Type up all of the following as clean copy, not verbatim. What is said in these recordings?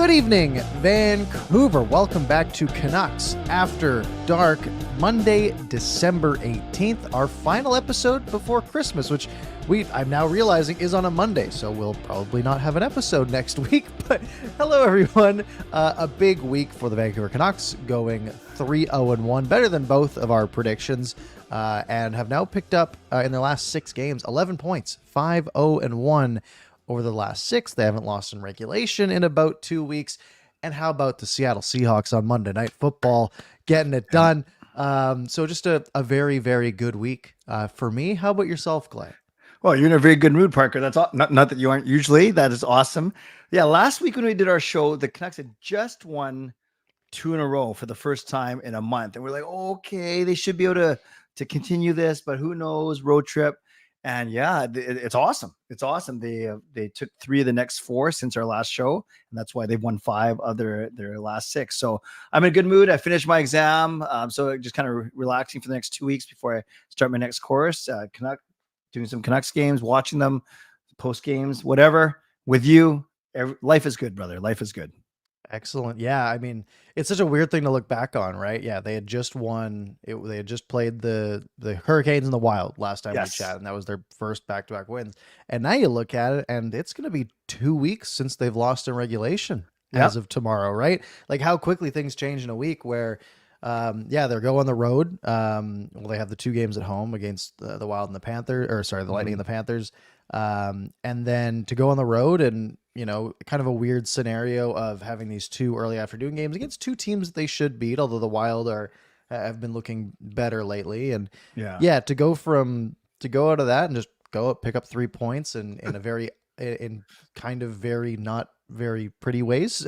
Good evening, Vancouver. Welcome back to Canucks After Dark, Monday, December 18th, our final episode before Christmas, which I'm now realizing is on a Monday, so we'll probably not have an episode next week. But hello, everyone. A big week for the Vancouver Canucks, going 3-0-1, better than both of our predictions, and have now picked up in their last 6 games 11 points, 5-0-1. Over the last 6. They haven't lost in regulation in about 2 weeks. And how about the Seattle Seahawks on Monday Night Football getting it done? So just a very, very good week for me. How about yourself, Clay? Well, you're in a very good mood, Parker. That's not that you aren't usually. That is awesome. Yeah, last week when we did our show, the Canucks had just won 2 in a row for the first time in a month. And we're like, okay, they should be able to continue this, but who knows, road trip. And yeah, it's awesome. It's awesome. They took 3 of the next 4 since our last show, and that's why they've won 5 of their last 6. So I'm in a good mood. I finished my exam, so just kind of relaxing for the next 2 weeks before I start my next course. Doing some Canucks games, watching them, post games, whatever. With you, life is good, brother. Life is good. Excellent. Yeah, I mean, it's such a weird thing to look back on, right? Yeah, they had just won. They had just played the Hurricanes in the Wild last time we chatted, and that was their first back-to-back wins. And now you look at it, and it's going to be 2 weeks since they've lost in regulation as of tomorrow, right? Like how quickly things change in a week. Where, they're going on the road. They have the 2 games at home against the Wild and the Panthers, the Lightning and the Panthers, and then to go on the road and, kind of a weird scenario of having these 2 early afternoon games against 2 teams that they should beat, although the Wild have been looking better lately. And to go out of that and just go up, pick up 3 points in kind of very not very pretty ways,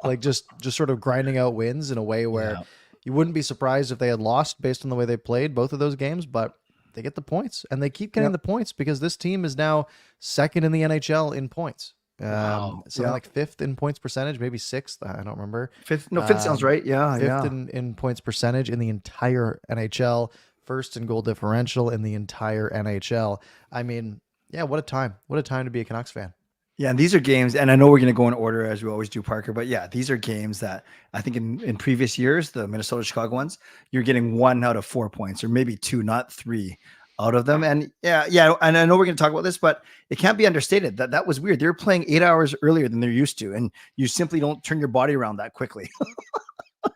like just sort of grinding out wins in a way where you wouldn't be surprised if they had lost based on the way they played both of those games, but they get the points, and they keep getting the points because this team is now 2nd in the NHL in points. Something like 5th in points percentage, maybe 6th. I don't remember. 5th sounds right. Yeah, 5th in points percentage in the entire NHL. 1st in goal differential in the entire NHL. I mean, what a time! What a time to be a Canucks fan. Yeah, and these are games, and I know we're going to go in order as we always do, Parker, but yeah, these are games that I think in previous years, the Minnesota Chicago ones, you're getting 1 out of 4 points, or maybe 2, not 3 out of them. And and I know we're going to talk about this, but it can't be understated that was weird. They're playing 8 hours earlier than they're used to, and you simply don't turn your body around that quickly.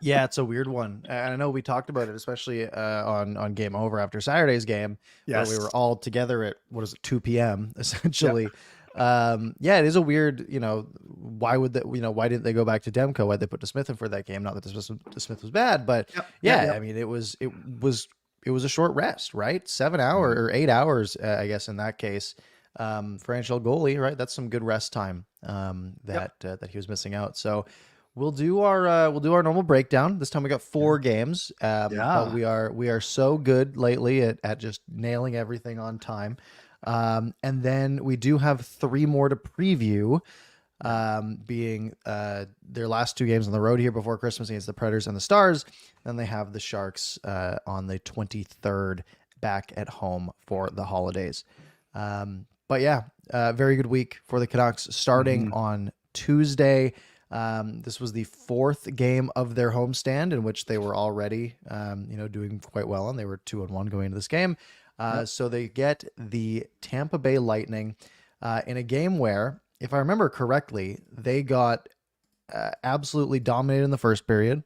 Yeah, it's a weird one. And I know we talked about it, especially on Game Over after Saturday's game, where we were all together at 2 p.m. essentially. It is a weird, why didn't they go back to Demko? Why'd they put DeSmith in for that game? Not that DeSmith was bad, but I mean, it was a short rest, right? 7 hours or 8 hours, I guess in that case, for NHL goalie, right? That's some good rest time, that he was missing out. So we'll do our normal breakdown. This time we got 4 games, but we are so good lately at just nailing everything on time. And then we do have 3 more to preview, being their last 2 games on the road here before Christmas against the Predators and the Stars. Then they have the Sharks on the 23rd back at home for the holidays. Very good week for the Canucks starting on Tuesday. This was the 4th game of their homestand in which they were already doing quite well, and they were 2-1 going into this game. So they get the Tampa Bay Lightning in a game where, if I remember correctly, they got absolutely dominated in the first period.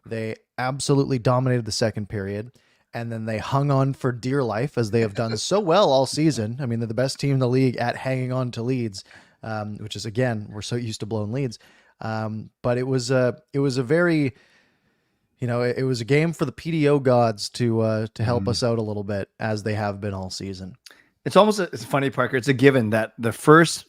They absolutely dominated the second period. And then they hung on for dear life, as they have done so well all season. I mean, they're the best team in the league at hanging on to leads, which is, again, we're so used to blowing leads. But it was a very... it was a game for the PDO gods to help us out a little bit, as they have been all season. It's funny, Parker. It's a given that the first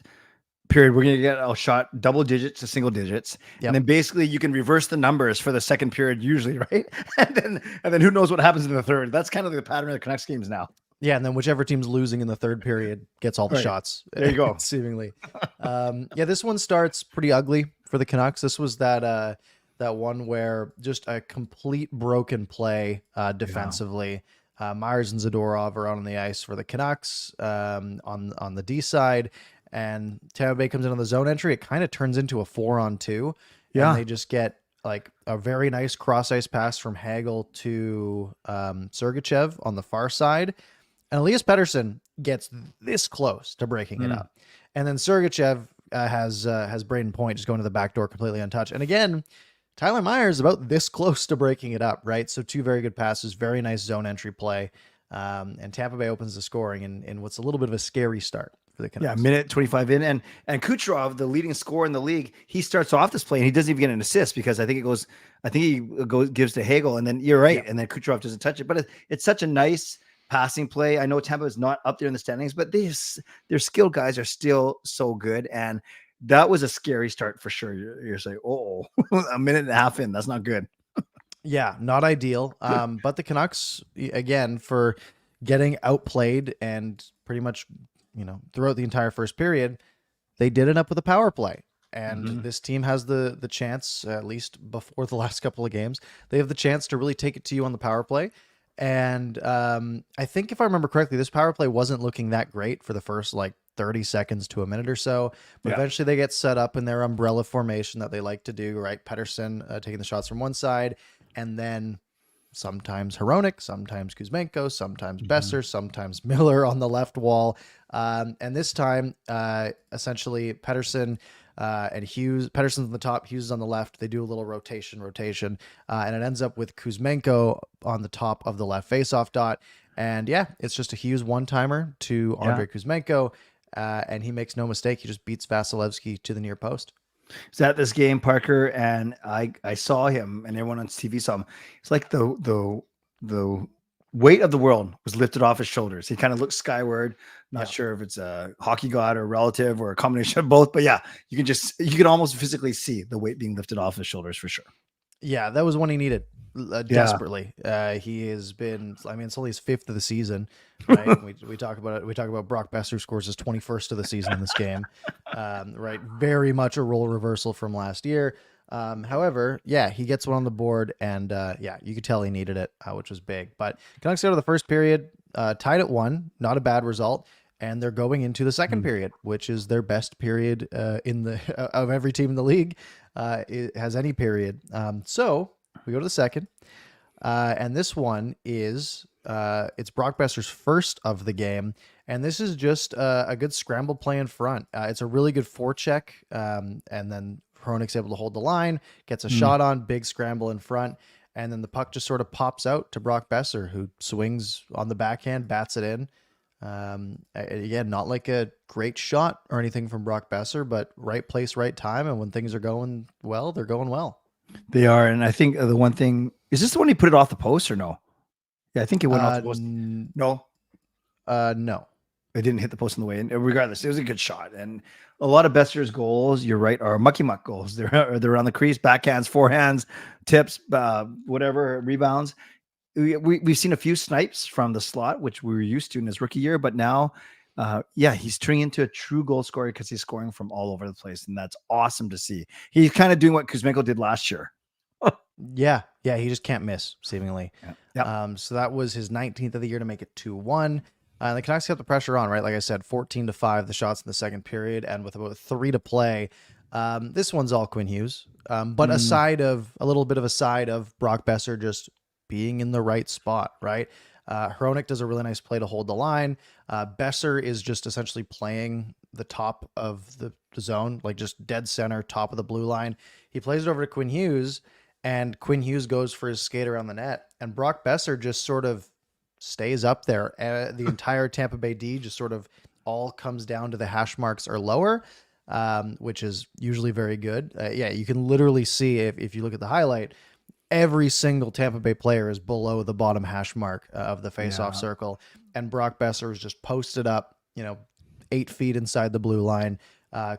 period we're going to get outshot double digits to single digits, and then basically you can reverse the numbers for the second period usually, right? and then who knows what happens in the third? That's kind of the pattern of the Canucks games now. Yeah, and then whichever team's losing in the third period gets all the shots. There you go. Seemingly. This one starts pretty ugly for the Canucks. This was that one where just a complete broken play defensively. Myers and Zadorov are on the ice for the Canucks on the D side, and Tampa Bay comes in on the zone entry, it kind of turns into a 4-on-2, and they just get like a very nice cross ice pass from Hagel to Sergachev on the far side. And Elias Pettersson gets this close to breaking it up. And then Sergachev has Braden Point just going to the back door completely untouched. And again, Tyler Myers about this close to breaking it up, right? So 2 very good passes, very nice zone entry play. And Tampa Bay opens the scoring in what's a little bit of a scary start for the Canucks. Yeah, minute 25 in. And Kucherov, the leading scorer in the league, he starts off this play and he doesn't even get an assist because he gives to Hagel, and then you're right. Yeah. And then Kucherov doesn't touch it. But it's such a nice passing play. I know Tampa is not up there in the standings, but their skilled guys are still so good. And that was a scary start for sure. You're saying, oh, a minute and a half in, that's not good. Yeah, not ideal. But the Canucks, again, for getting outplayed and pretty much, throughout the entire first period, they did it up with a power play. And this team has the chance, at least before the last couple of games, they have the chance to really take it to you on the power play. And I think if I remember correctly, this power play wasn't looking that great for the first 30 seconds to a minute or so, but eventually they get set up in their umbrella formation that they like to do, right? Pettersson taking the shots from one side, and then sometimes Hronek, sometimes Kuzmenko, sometimes Besser, sometimes Miller on the left wall. And this time, essentially Pettersson and Hughes, Pettersson's on the top, Hughes is on the left. They do a little rotation, and it ends up with Kuzmenko on the top of the left faceoff dot. And yeah, it's just a Hughes one-timer to Andrei Kuzmenko, and he makes no mistake. He just beats Vasilevsky to the near post. Is at this game, Parker, and I saw him, and everyone on TV saw him. It's like the weight of the world was lifted off his shoulders. He kind of looked skyward. Not sure if it's a hockey god or a relative or a combination of both, but yeah, you can almost physically see the weight being lifted off his shoulders for sure. Yeah, that was one he needed desperately. He has been, it's only his 5th of the season, right? we talk about it. We talk about Brock Besser scores his 21st of the season in this game, right? Very much a role reversal from last year. However, he gets one on the board, and you could tell he needed it, which was big. But Canucks out of the first period, tied at 1, not a bad result, and they're going into the second period, which is their best period of every team in the league. It has any period. So we go to the second, and this one is it's Brock Besser's first of the game, and this is just a good scramble play in front. It's a really good forecheck, and then Hronek's able to hold the line, gets a shot on, big scramble in front, and then the puck just sort of pops out to Brock Besser, who swings on the backhand, bats it in. Again, not like a great shot or anything from Brock Besser, but right place, right time, and when things are going well, they're going well. They are, and I think the one thing, is this the one he put it off the post or no? Yeah, I think it went off the post. No? No. It didn't hit the post on the way in. Regardless, it was a good shot. And a lot of Besser's goals, you're right, are mucky muck goals. They're on the crease, backhands, forehands, tips, whatever, rebounds. We've seen a few snipes from the slot, which we were used to in his rookie year, but now, he's turning into a true goal scorer because he's scoring from all over the place, and that's awesome to see. He's kind of doing what Kuzmenko did last year. Yeah, he just can't miss, seemingly. So that was his 19th of the year to make it 2-1. The Canucks got the pressure on, right? Like I said, 14-5 the shots in the second period, and with about 3 to play, this one's all Quinn Hughes. But a little bit of a side of Brock Besser just being in the right spot, right? Hronek does a really nice play to hold the line. Besser is just essentially playing the top of the zone, like just dead center, top of the blue line. He plays it over to Quinn Hughes, and Quinn Hughes goes for his skate around the net, and Brock Besser just sort of stays up there. The entire Tampa Bay D just sort of all comes down to the hash marks or lower, which is usually very good. You can literally see if you look at the highlight, every single Tampa Bay player is below the bottom hash mark of the face-off circle, and Brock Besser is just posted up, 8 feet inside the blue line.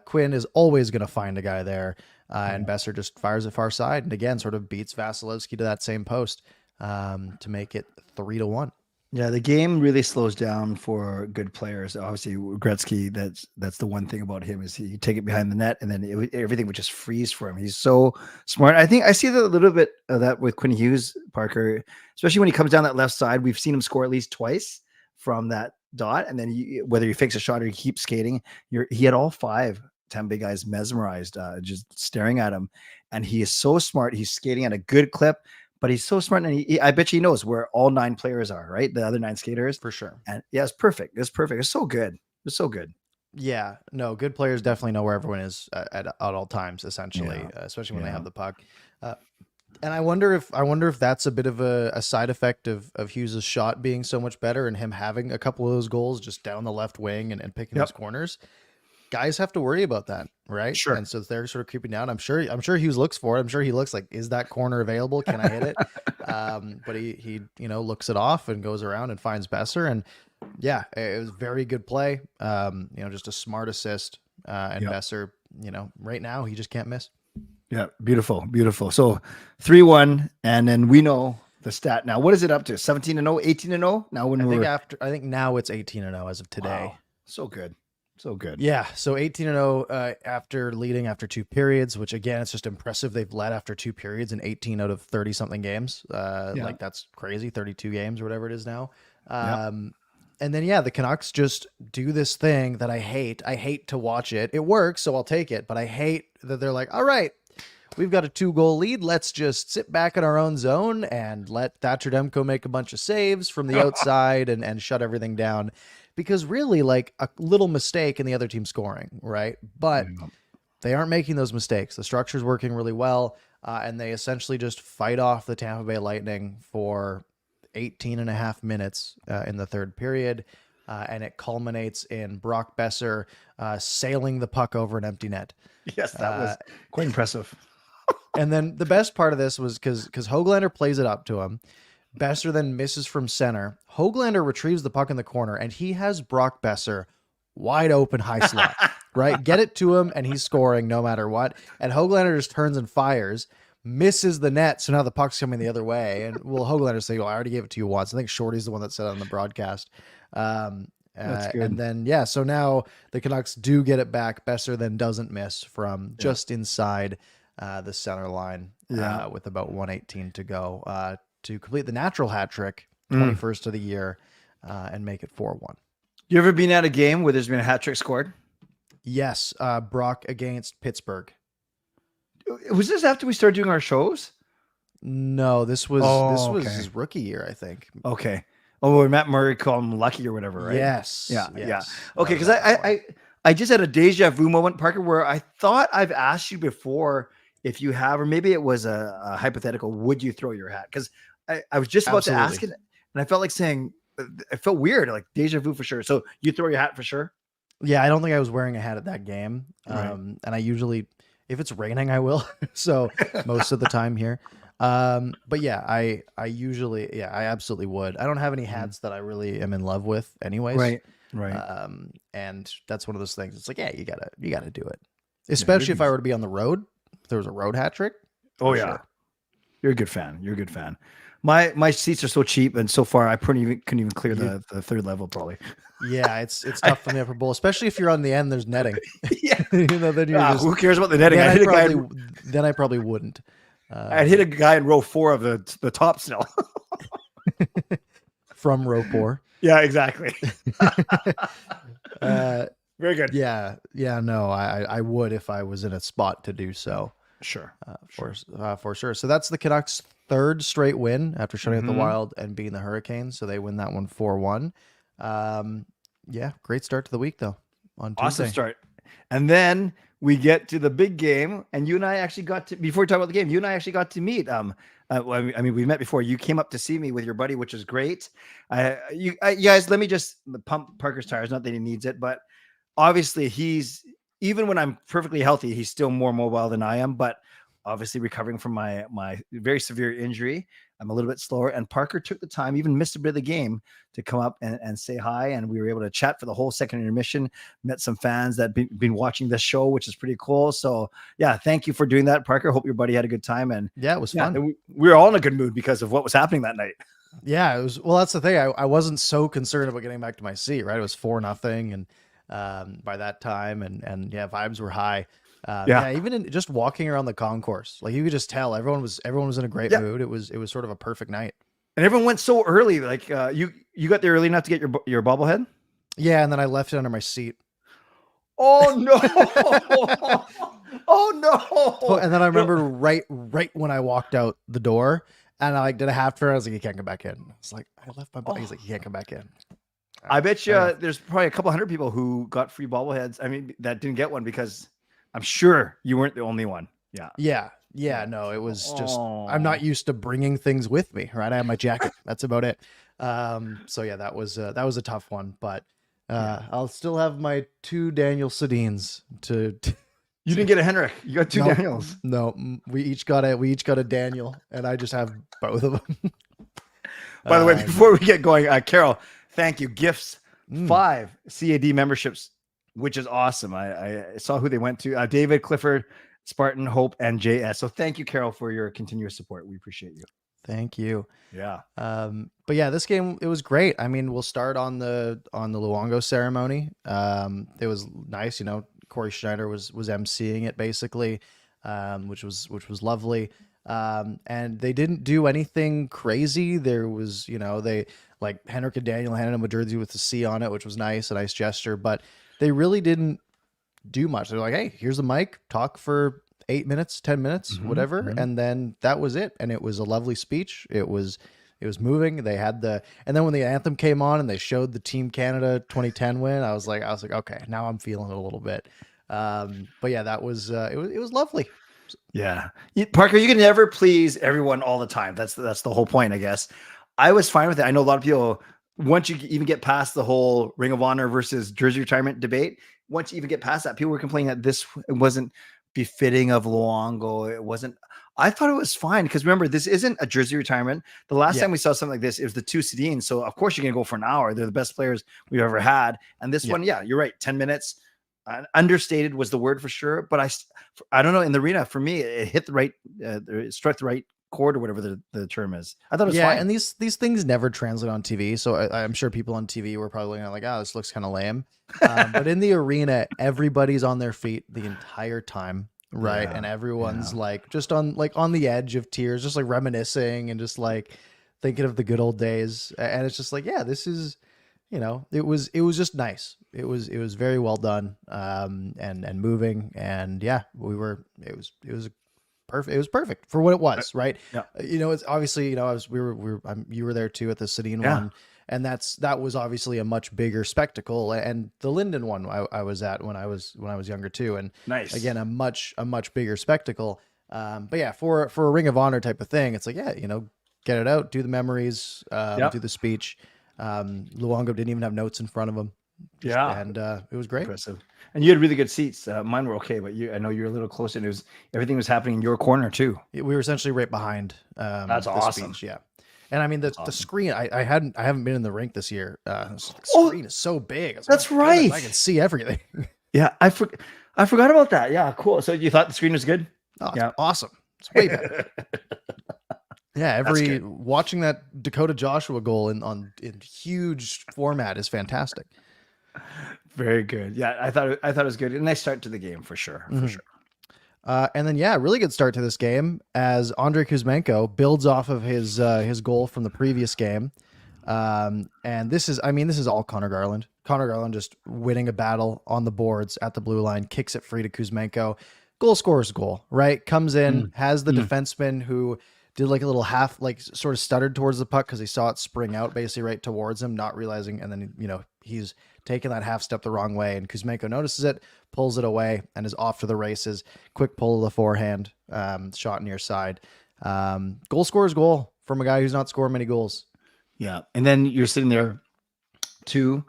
Quinn is always going to find a guy there, and Besser just fires it far side, and again, sort of beats Vasilevsky to that same post to make it 3-1. Yeah, the game really slows down for good players. Obviously, Gretzky, that's the one thing about him is he take it behind the net, and then everything would just freeze for him. He's so smart. I think I see a little bit of that with Quinn Hughes, Parker, especially when he comes down that left side. We've seen him score at least twice from that dot, and then whether he fakes a shot or he keeps skating, he had all 5 Tampa Bay guys mesmerized, just staring at him. And he is so smart. He's skating at a good clip, but he's so smart, and I bet you he knows where all 9 players are, right? The other 9 skaters, for sure. And yeah, it's perfect. It's perfect. It's so good. It's so good. Yeah, no, good players definitely know where everyone is at all times, essentially, especially when they have the puck. And I wonder if that's a bit of a side effect of Hughes' shot being so much better and him having a couple of those goals just down the left wing and picking those corners. Guys have to worry about that, right? Sure. And so they're sort of creeping down. I'm sure Hughes looks for it. I'm sure he looks like, is that corner available? Can I hit it? But he looks it off and goes around and finds Besser. And yeah, it was very good play. Just a smart assist. And Besser, right now he just can't miss. Yeah, beautiful, beautiful. So 3-1, and then we know the stat now. What is it up to? 17-0, 18-0? Now I think now it's 18-0 as of today. Wow. So good. So good. Yeah. So 18-0 after leading after 2 periods, which again, it's just impressive. They've led after 2 periods in 18 out of 30 something games. Like that's crazy. 32 games or whatever it is now. And then, the Canucks just do this thing that I hate. I hate to watch it. It works, so I'll take it. But I hate that they're like, all right, we've got a 2-goal lead. Let's just sit back in our own zone and let Thatcher Demko make a bunch of saves from the outside and shut everything down. Because really, like, a little mistake in the other team scoring, right? But they aren't making those mistakes. The structure's working really well, and they essentially just fight off the Tampa Bay Lightning for 18 and a half minutes in the third period, and it culminates in Brock Besser sailing the puck over an empty net. Yes, that was quite impressive. And then the best part of this was because Höglander plays it up to him. Besser then misses from center. Höglander retrieves the puck in the corner, and he has Brock Besser wide open high slot, right? Get it to him, and he's scoring no matter what. And Höglander just turns and fires, misses the net, so now the puck's coming the other way. And Höglander say, well, I already gave it to you once. I think Shorty's the one that said it on the broadcast. That's good. And then, so now the Canucks do get it back. Besser then doesn't miss from just inside the center line with about 1:18 to go to complete the natural hat trick, 21st of the year, and make it 4-1. You ever been at a game where there's been a hat trick scored? Yes, Brock against Pittsburgh. Was this after we started doing our shows? No, this was his rookie year, I think. Okay. Oh, Matt Murray called him lucky or whatever, right? Yes. Yeah. Okay, because I just had a deja vu moment, Parker, where I thought I've asked you before if you have, or maybe it was a hypothetical, would you throw your hat? Because I was just about to ask it, and I felt like saying, it felt weird, like deja vu for sure. So you throw your hat for sure? Yeah, I don't think I was wearing a hat at that game. Right. And I usually, if it's raining, I will. So most of the time here. But yeah, I usually, I absolutely would. I don't have any hats that I really am in love with anyways. Right. And that's one of those things. It's like, you gotta do it. Especially if I were to be on the road. If there was a road hat trick. Oh yeah. Sure. You're a good fan. My seats are so cheap, and so far I couldn't even clear the third level probably. Yeah, it's tough from the upper bowl, especially if you're on the end. There's netting. Yeah, then you're who cares about the netting? Then I probably wouldn't. I'd hit a guy in row 4 of the top still. From row 4. Yeah, exactly. Very good. Yeah. No, I would if I was in a spot to do so. Sure. For sure. So that's the Canucks' third straight win after shutting out the Wild and beating the Hurricanes. So they win that one 4-1. Great start to the week though. On Tuesday. Awesome start. And then we get to the big game, and you and I actually got to, before we talk about the game, you and I actually got to meet. We met before. You came up to see me with your buddy, which is great. You guys, let me just pump Parker's tires. Not that he needs it, but obviously even when I'm perfectly healthy, he's still more mobile than I am, but obviously recovering from my very severe injury. I'm a little bit slower, and Parker took the time, even missed a bit of the game, to come up and say hi. And we were able to chat for the whole second intermission, met some fans that been watching this show, which is pretty cool. So yeah, thank you for doing that, Parker. Hope your buddy had a good time. And yeah, it was fun. We were all in a good mood because of what was happening that night. Yeah, it was. Well, that's the thing. I wasn't so concerned about getting back to my seat, right? It was 4-0. And by that time, and vibes were high. Even in just walking around the concourse, like you could just tell everyone was in a great mood. It was sort of a perfect night. And everyone went so early. Like you got there early enough to get your bobblehead. Yeah, and then I left it under my seat. Oh no! Oh And then I no! remember right when I walked out the door, and I like did a half turn. I was like, "You can't come back in." I was like, "I left my." He's Oh. like, "You can't come back in." All I right, bet fair you enough. there's probably a couple hundred people who got free bobbleheads. I mean, that didn't get one because I'm sure you weren't the only one. Yeah. Yeah. Yeah. No, it was just I'm not Oh. used to bringing things with me. Right, I have my jacket. That's about it. So yeah, that was a tough one, but Yeah. I'll still have my 2 Daniel Sedins to You didn't get a Henrik. You got two no, Daniels. no. We each got a Daniel, and I just have both of them. By the way, before we get going, Carol, thank you. Gifts, Mm, 5 CAD memberships, which is awesome. I saw who they went to. David, Clifford, Spartan, Hope, and JS. So thank you, Carol, for your continuous support. We appreciate you. thank you. Yeah. But yeah, this game it was great. I mean, we'll start on the Luongo ceremony. It was nice, Corey Schneider was emceeing it basically, which was lovely. And they didn't do anything crazy. There was, they like Henrik and Daniel handed him a jersey with the C on it, which was nice, a nice gesture. But they really didn't do much. They're like, hey, here's the mic, talk for 8 minutes, 10 minutes, Mm-hmm, whatever. mm-hmm. And then that was it. And it was a lovely speech. It was moving. They had and then when the anthem came on and they showed the Team Canada 2010 win, I was like, okay, now I'm feeling it a little bit. But yeah, that was, it was lovely. Yeah. Parker, you can never please everyone all the time. That's the whole point, I guess. I was fine with it. I know a lot of people, once you even get past the whole Ring of Honor versus jersey retirement debate, once you even get past that, people were complaining that this wasn't befitting of Luongo. It wasn't. I thought it was fine because remember, this isn't a jersey retirement. The last Yeah. time we saw something like this, it was the 2 Sedins. So of course you're gonna go for an hour. They're the best players we've ever had. And this Yeah. one, yeah, you're right. 10 minutes. Understated was the word for sure, but I don't know, in the arena for me it hit the right, it struck the right chord or whatever the term is. I thought it was Yeah, fine. and these things never translate on TV, so I'm sure people on TV were probably gonna like, oh, this looks kind of lame. But in the arena, everybody's on their feet the entire time, right? Yeah, And yeah. everyone's like just on the edge of tears, just like reminiscing and just like thinking of the good old days. And it's just like, yeah, this is, it was just nice. It was very well done, and moving, and yeah, it was perfect. It was perfect for what it was, right? Yeah, It's obviously, you were there too at the Sedin yeah. one, and that was obviously a much bigger spectacle. And the Linden one I was at when I was younger too, and Nice. again a much bigger spectacle. But yeah, for a Ring of Honor type of thing, it's like, yeah, get it out, do the memories, Yep. do the speech. Luongo didn't even have notes in front of him, Yeah. and it was great. Impressive. And you had really good seats. Mine were okay, but I know you're a little closer, and everything was happening in your corner too. We were essentially right behind That's the awesome. speech, yeah. And I mean the That's awesome. screen. I haven't been in the rink this year. The Oh, screen is so big. I was like, that's oh goodness, I right. can see everything. Yeah, I forgot about that. Yeah, cool. So you thought the screen was good? Oh, it's Yeah. awesome. It's way better. Yeah, That's good. watching that Dakota Joshua goal in huge format is fantastic. Very good. Yeah, I thought it was good. A nice start to the game for sure. For Mhm. sure. And then yeah, really good start to this game as Andrei Kuzmenko builds off of his goal from the previous game. And this is all Connor Garland. Connor Garland just winning a battle on the boards at the blue line, kicks it free to Kuzmenko. Goal scores goal, right? Comes in, Mm, has the mm. defenseman who did like a little half, like sort of stuttered towards the puck because he saw it spring out basically right towards him, not realizing. And then, he's taking that half step the wrong way. And Kuzmenko notices it, pulls it away, and is off to the races. Quick pull of the forehand, shot near side. Goal scores goal from a guy who's not scored many goals. Yeah. And then you're sitting there, 2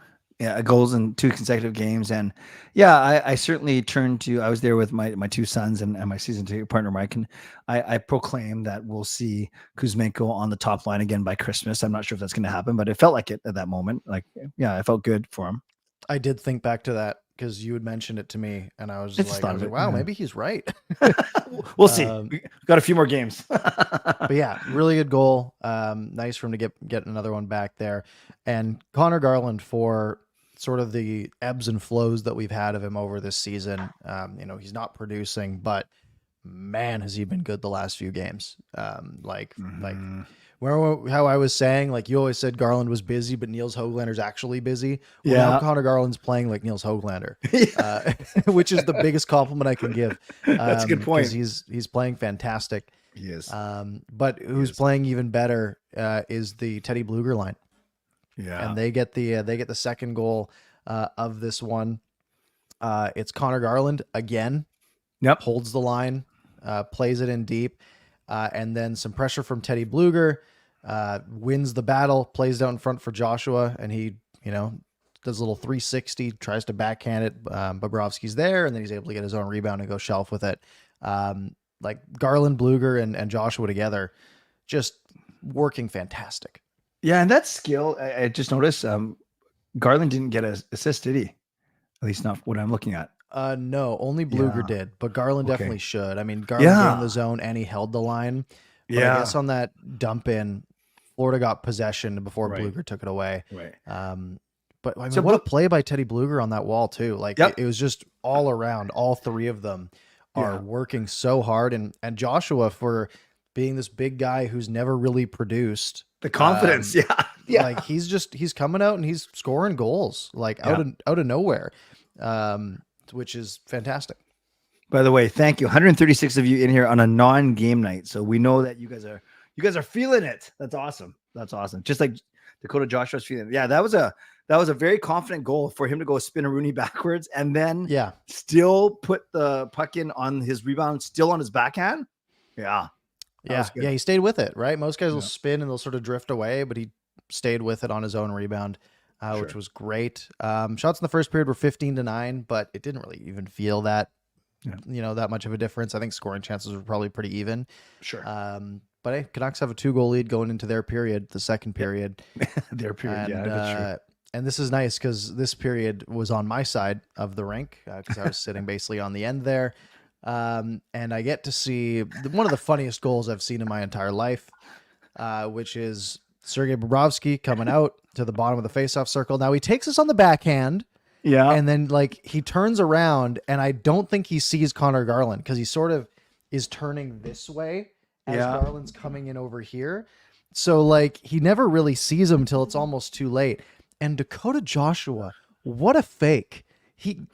goals in 2 consecutive games. And yeah, I certainly turned to, I was there with my 2 sons and my season ticket partner, Mike. And I proclaim that we'll see Kuzmenko on the top line again by Christmas. I'm not sure if that's going to happen, but it felt like it at that moment. Like, yeah, I felt good for him. I did think back to that because you had mentioned it to me, and I was I just like, thought of it. wow, Yeah. maybe he's right. We'll see. Um, We got a few more games. but yeah, really good goal. Nice for him to get another one back there. And Connor Garland, for sort of the ebbs and flows that we've had of him over this season. He's not producing, but man, has he been good the last few games. Like Mhm. Remember how I was saying, like, you always said Garland was busy, but Niels Höglander's actually busy? Well, now Connor Garland's playing like Niels Höglander, which is the biggest compliment I can give. That's a good point. Because he's playing fantastic. He is. But who's playing even better is the Teddy Bluger line. Yeah. And they get the second goal of this one. It's Connor Garland again. Yep. Holds the line, plays it in deep, and then some pressure from Teddy Bluger. Wins the battle, plays it out in front for Joshua, and he, does a little 360, tries to backhand it. Bobrovsky's there, and then he's able to get his own rebound and go shelf with it. Like Garland, Bluger, and Joshua together, just working fantastic. Yeah, and that skill, I just noticed, Garland didn't get an assist, did he? At least not what I'm looking at. No, only Bluger did, but Garland definitely should. I mean, Garland got in the zone and he held the line. But I guess on that dump in, Florida got possession before Bluger took it away. Right. But I mean, what a play by Teddy Bluger on that wall too. Like it was just all around. All three of them are working so hard, and Joshua, for being this big guy who's never really produced, the confidence, like he's coming out and he's scoring goals like out of nowhere, which is fantastic. By the way, thank you. 136 of you in here on a non-game night, so we know that you guys are feeling it. That's awesome. That's awesome. Just like Dakota Joshua's feeling it. Yeah, that was a very confident goal for him to go spin a Rooney backwards and then still put the puck in on his rebound, still on his backhand. Yeah. He stayed with it, right? Most guys will spin and they'll sort of drift away, but he stayed with it on his own rebound, which was great. Shots in the first period were 15-9, but it didn't really even feel that, that much of a difference. I think scoring chances were probably pretty even. Sure. But hey, Canucks have a 2-goal lead going into their period, the second period. Their period, that's true. And this is nice because this period was on my side of the rink because I was sitting basically on the end there. And I get to see one of the funniest goals I've seen in my entire life, which is Sergei Bobrovsky coming out to the bottom of the faceoff circle. Now he takes us on the backhand. Yeah. And then he turns around and I don't think he sees Connor Garland because he sort of is turning this way as Garland's coming in over here. So he never really sees him until it's almost too late. And Dakota Joshua, what a fake.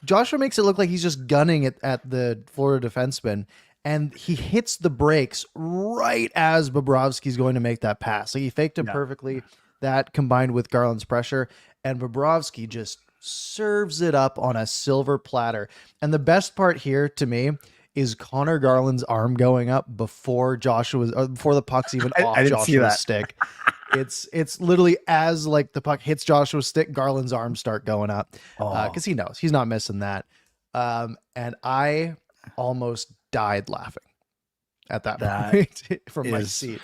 Joshua makes it look like he's just gunning it at the Florida defenseman, and he hits the brakes right as Bobrovsky's going to make that pass. So he faked him perfectly. That combined with Garland's pressure, and Bobrovsky just serves it up on a silver platter. And the best part here to me is Connor Garland's arm going up before before the puck's even off Joshua's stick. It's literally as the puck hits Joshua's stick, Garland's arms start going up because he knows he's not missing that. And I almost died laughing at that point from my seat.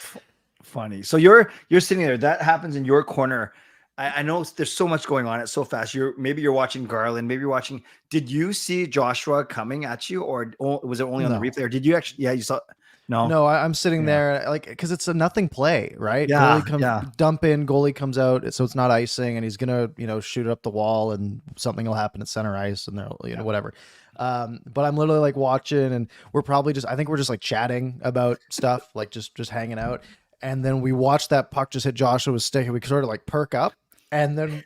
Funny. So you're sitting there. That happens in your corner. I know there's so much going on. It's so fast. Maybe you're watching Garland. Maybe you're watching. Did you see Joshua coming at you, or was it only on the replay? Or did you actually? Yeah, you saw. No, I'm sitting there because it's a nothing play, right? Yeah, goalie comes, dump in, goalie comes out, so it's not icing, and he's gonna shoot it up the wall, and something will happen at center ice, and they'll whatever. But I'm literally watching, and we're probably I think we're just chatting about stuff, just hanging out, and then we watch that puck just hit Joshua's stick, and we sort of perk up, and then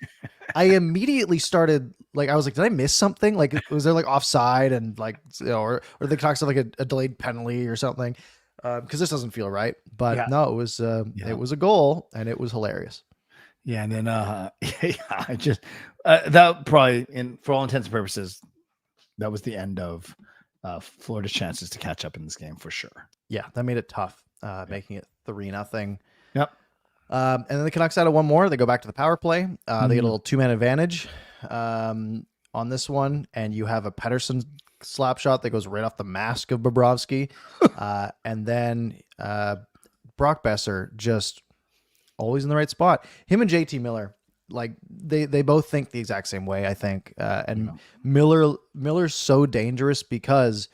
I immediately started. I was did I miss something? Was there offside and or the Canucks have a delayed penalty or something? Because this doesn't feel right. But no, it was a goal and it was hilarious. Yeah, and then I just that probably for all intents and purposes, that was the end of Florida's chances to catch up in this game for sure. Yeah, that made it tough, making it 3-0. Yep. And then the Canucks added one more. They go back to the power play. They get a little 2-man advantage on this one, and you have a Pettersson slap shot that goes right off the mask of Bobrovsky. And then Brock Besser just always in the right spot. Him and JT Miller, they both think the exact same way, I think. And Miller's so dangerous because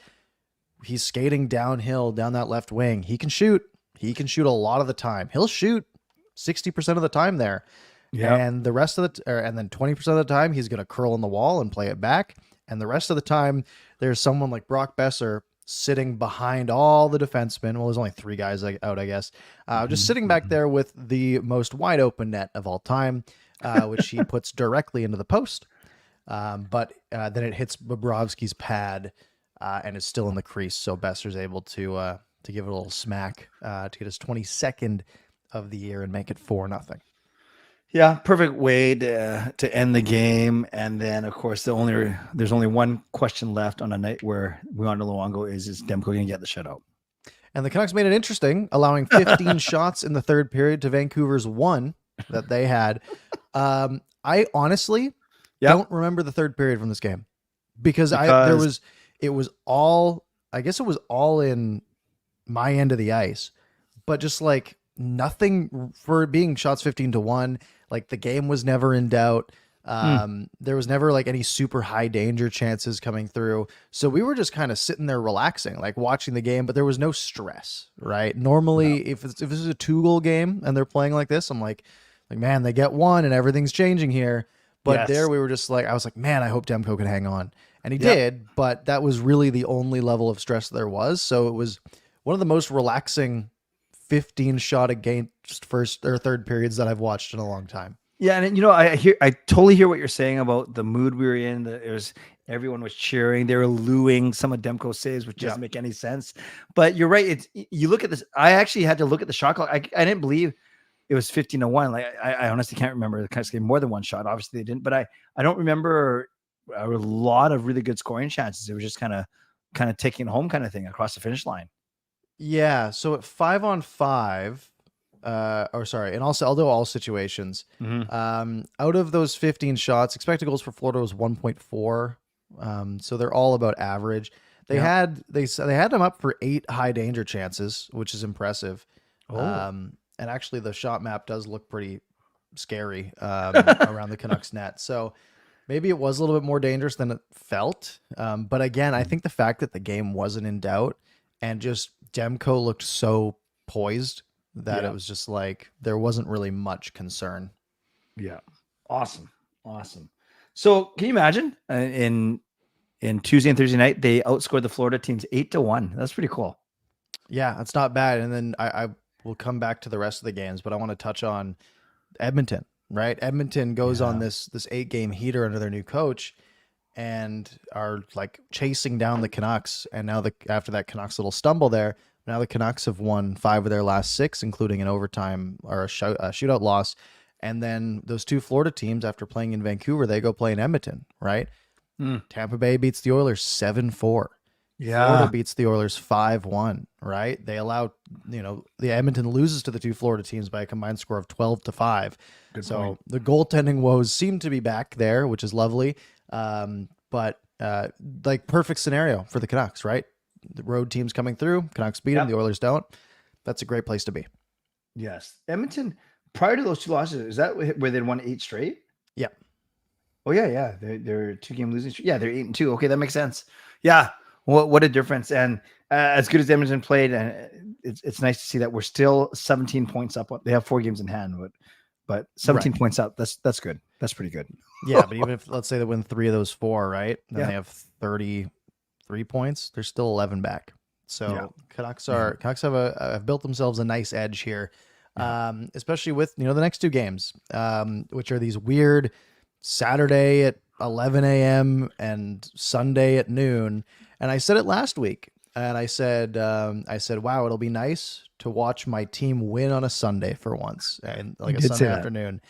he's skating downhill down that left wing. He can shoot. He can shoot a lot of the time. He'll shoot 60% of the time there. Yeah. And the rest of and then 20% of the time he's going to curl in the wall and play it back. And the rest of the time there's someone like Brock Besser sitting behind all the defensemen. Well, there's only 3 guys out, I guess. Just sitting back there with the most wide open net of all time, which he puts directly into the post. But then it hits Bobrovsky's pad and is still in the crease. So Besser's able to give it a little smack to get his 22nd of the year and make it 4-0. Yeah, perfect way to end the game. And then, of course, there's only one question left on a night where Luongo Luongo is Demko going to get the shutout? And the Canucks made it interesting, allowing 15 shots in the third period to Vancouver's 1 that they had. I honestly don't remember the third period from this game because it was all in my end of the ice, but just like nothing for being shots 15-1. Like the game was never in doubt. There was never like any super high danger chances coming through. So we were just kind of sitting there relaxing, like watching the game, but there was no stress, right? Normally if this is a 2-goal game and they're playing like this, I'm like, man, they get 1 and everything's changing here. But there we were just like, I was like, man, I hope Demko can hang on. And he did, but that was really the only level of stress there was. So it was one of the most relaxing 15 shot against first or third periods that I've watched in a long time. Yeah, and I totally hear what you're saying about the mood we were in. Everyone was cheering, they were looing some of Demko's saves, which doesn't make any sense. But you're right. You look at this. I actually had to look at the shot clock. I didn't believe it was 15-1. Like I honestly can't remember the Canucks game more than one shot. Obviously they didn't, but I don't remember a lot of really good scoring chances. It was just kind of taking home kind of thing across the finish line. Yeah. So at 5-on-5, and also I'll do all situations. Out of those 15 shots, expected goals for Florida was 1.4. So they're all about average. They had them up for 8 high danger chances, which is impressive. And actually the shot map does look pretty scary around the Canucks net. So maybe it was a little bit more dangerous than it felt. But again, I think the fact that the game wasn't in doubt and just Demko looked so poised that it was just like there wasn't really much concern. Yeah. Awesome. So can you imagine in Tuesday and Thursday night, they outscored the Florida teams 8-1. That's pretty cool. Yeah, that's not bad. And then I will come back to the rest of the games, but I want to touch on Edmonton, right? Edmonton goes on this 8-game heater under their new coach and are like chasing down the Canucks. And now after that Canucks little stumble there, now the Canucks have won 5 of their last 6, including an overtime or a shootout loss. And then those 2 Florida teams, after playing in Vancouver, they go play in Edmonton, right? Tampa Bay beats the Oilers 7-4. Florida beats the Oilers 5-1, right? They allow, the Edmonton loses to the 2 Florida teams by a combined score of 12-5. So the goaltending woes seem to be back there, which is lovely. But like perfect scenario for the Canucks, right? The road teams coming through, Canucks beat them, the Oilers don't. That's a great place to be. Yes. Edmonton, prior to those 2 losses, is that where they won 8 straight? Yeah. Oh yeah. They're 2-game losing streak. Yeah, they're 8-2. Okay, that makes sense. Yeah. What a difference. And as good as Edmonton played, and it's nice to see that we're still 17 points up. They have 4 games in hand, but 17 points up. That's good. That's pretty good. Yeah, but even if let's say they win 3 of those 4, right? Then they have 33 points. They're still 11 back. So Canucks have built themselves a nice edge here, especially with the next 2 games, which are these weird Saturday at 11 a.m. and Sunday at noon. And I said it last week, and I said, wow, it'll be nice to watch my team win on a Sunday for once, and like a Sunday afternoon.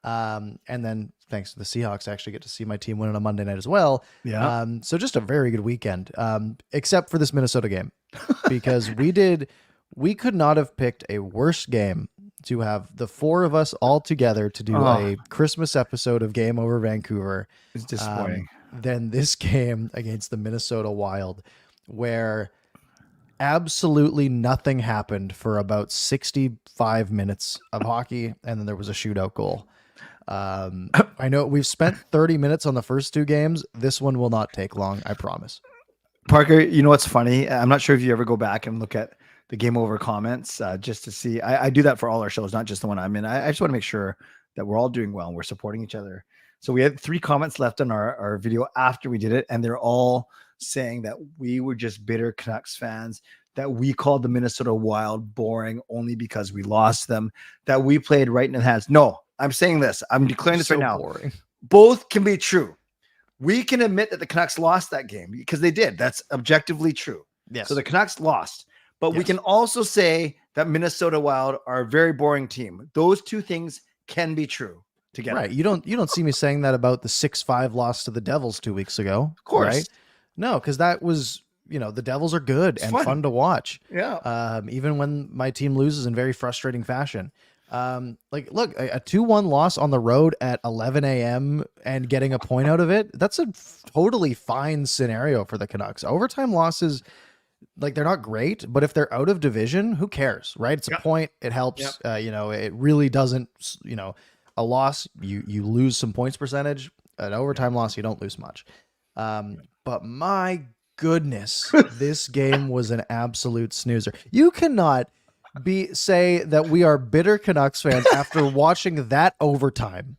And then thanks to the Seahawks, I actually get to see my team win on a Monday night as well. Yeah. So just a very good weekend, except for this Minnesota game, because we could not have picked a worse game to have the 4 of us all together to do a Christmas episode of Game Over Vancouver. It's disappointing. Than this game against the Minnesota Wild, where absolutely nothing happened for about 65 minutes of hockey, and then there was a shootout goal. I know we've spent 30 minutes on the first 2 games. This one will not take long, I promise. Parker, you know what's funny? I'm not sure if you ever go back and look at the Game Over comments just to see. I do that for all our shows, not just the one I'm in. I just want to make sure that we're all doing well and we're supporting each other. So we had 3 comments left on our video after we did it, and they're all saying that we were just bitter Canucks fans, that we called the Minnesota Wild boring only because we lost them, that we played right in the hands. No, I'm saying this. I'm declaring this right now. Boring. Both can be true. We can admit that the Canucks lost that game because they did. That's objectively true. Yes. So the Canucks lost. But we can also say that Minnesota Wild are a very boring team. Those two things can be true together. Right. You don't see me saying that about the 6-5 loss to the Devils 2 weeks ago. Of course. Right? No, because that was, the Devils are good and fun to watch. Yeah. Even when my team loses in very frustrating fashion. Look, a 2-1 loss on the road at 11 a.m. and getting a point out of it, that's a totally fine scenario for the Canucks. Overtime losses, they're not great, but if they're out of division, who cares, right? It's a point. It helps. It really doesn't, a loss, you lose some points percentage. An overtime loss, you don't lose much. But my goodness, this game was an absolute snoozer. You cannot say that we are bitter Canucks fans after watching that overtime.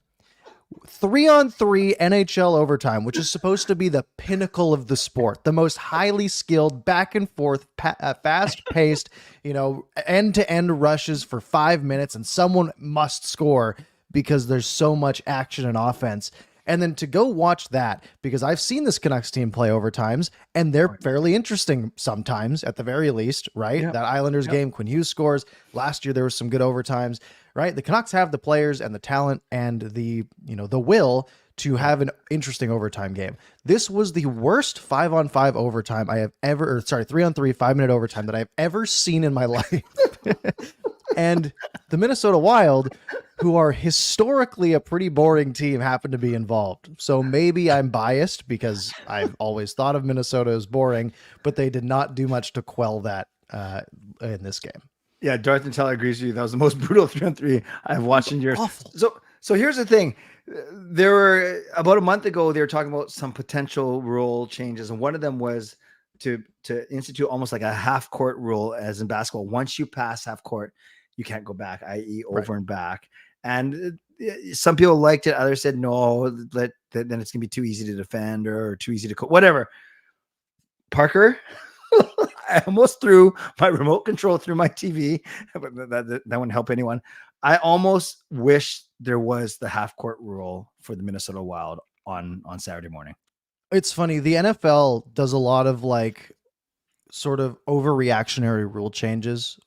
3-on-3 NHL overtime, which is supposed to be the pinnacle of the sport, the most highly skilled, back and forth, fast-paced, end-to-end rushes for 5 minutes, and someone must score because there's so much action and offense. And then to go watch that, because I've seen this Canucks team play overtimes, and they're fairly interesting sometimes, at the very least, right? That Islanders game, Quinn Hughes scores. Last year, there was some good overtimes, right? The Canucks have the players and the talent and the will to have an interesting overtime game. This was the worst 5-on-5 overtime I have ever, 3-on-3, 5-minute overtime that I've ever seen in my life. And the Minnesota Wild, who are historically a pretty boring team, happen to be involved. So maybe I'm biased because I've always thought of Minnesota as boring, but they did not do much to quell that in this game. Yeah, Darth and Teller agrees with you. That was the most brutal 3-on-3 I've watched in years. Awful. So here's the thing. There were, about a month ago, they were talking about some potential rule changes, and one of them was to institute almost like a half court rule, as in basketball. Once you pass half court, you can't go back, i.e. over and back. And some people liked it. Others said, no, then it's going to be too easy to defend or too easy to whatever. Parker, I almost threw my remote control through my TV, but that wouldn't help anyone. I almost wish there was the half court rule for the Minnesota Wild on Saturday morning. It's funny. The NFL does a lot of sort of overreactionary rule changes.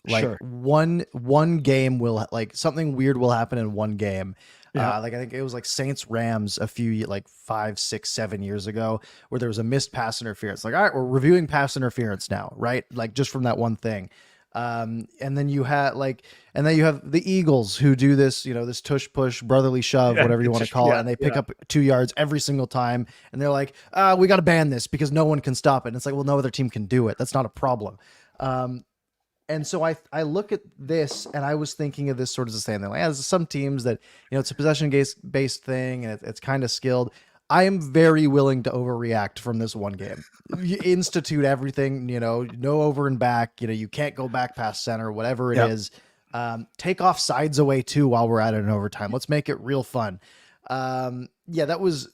One game will something weird will happen in one game. I think it was Saints Rams a few 5, 6, 7 years ago where there was a missed pass interference. All right, we're reviewing pass interference now, right? Just from that one thing. And then you have the Eagles who do this, this tush push, brotherly shove, whatever you want to call it. And they pick up 2 yards every single time. And they're like, we got to ban this because no one can stop it. And it's like, well, no other team can do it. That's not a problem. And so I look at this and I was thinking of this sort of the same thing. There's some teams that, it's a possession based thing and it's kind of skilled. I am very willing to overreact from this one game. You institute everything, no over and back, you can't go back past center, whatever it is. Take off sides away too while we're at it in overtime. Let's make it real fun. Elias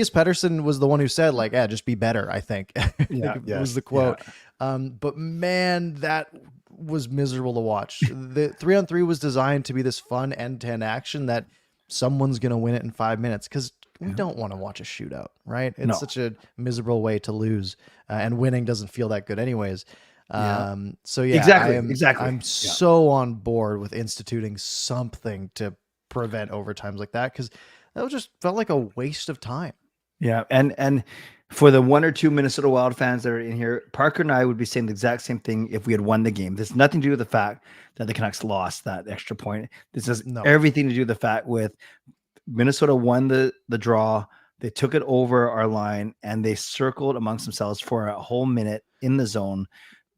Pettersson was the one who said just be better, I think. Was the quote. But man, that was miserable to watch. The 3-on-3 was designed to be this fun end-to-end action that someone's going to win it in 5 minutes because we don't want to watch a shootout, right? It's such a miserable way to lose, and winning doesn't feel that good anyways. Exactly. I'm so on board with instituting something to prevent overtimes like that because that just felt like a waste of time. Yeah, and for the 1 or 2 Minnesota Wild fans that are in here, Parker and I would be saying the exact same thing if we had won the game. There's nothing to do with the fact that the Canucks lost that extra point. This has everything to do with the fact with Minnesota won the draw. They took it over our line and they circled amongst themselves for a whole minute in the zone.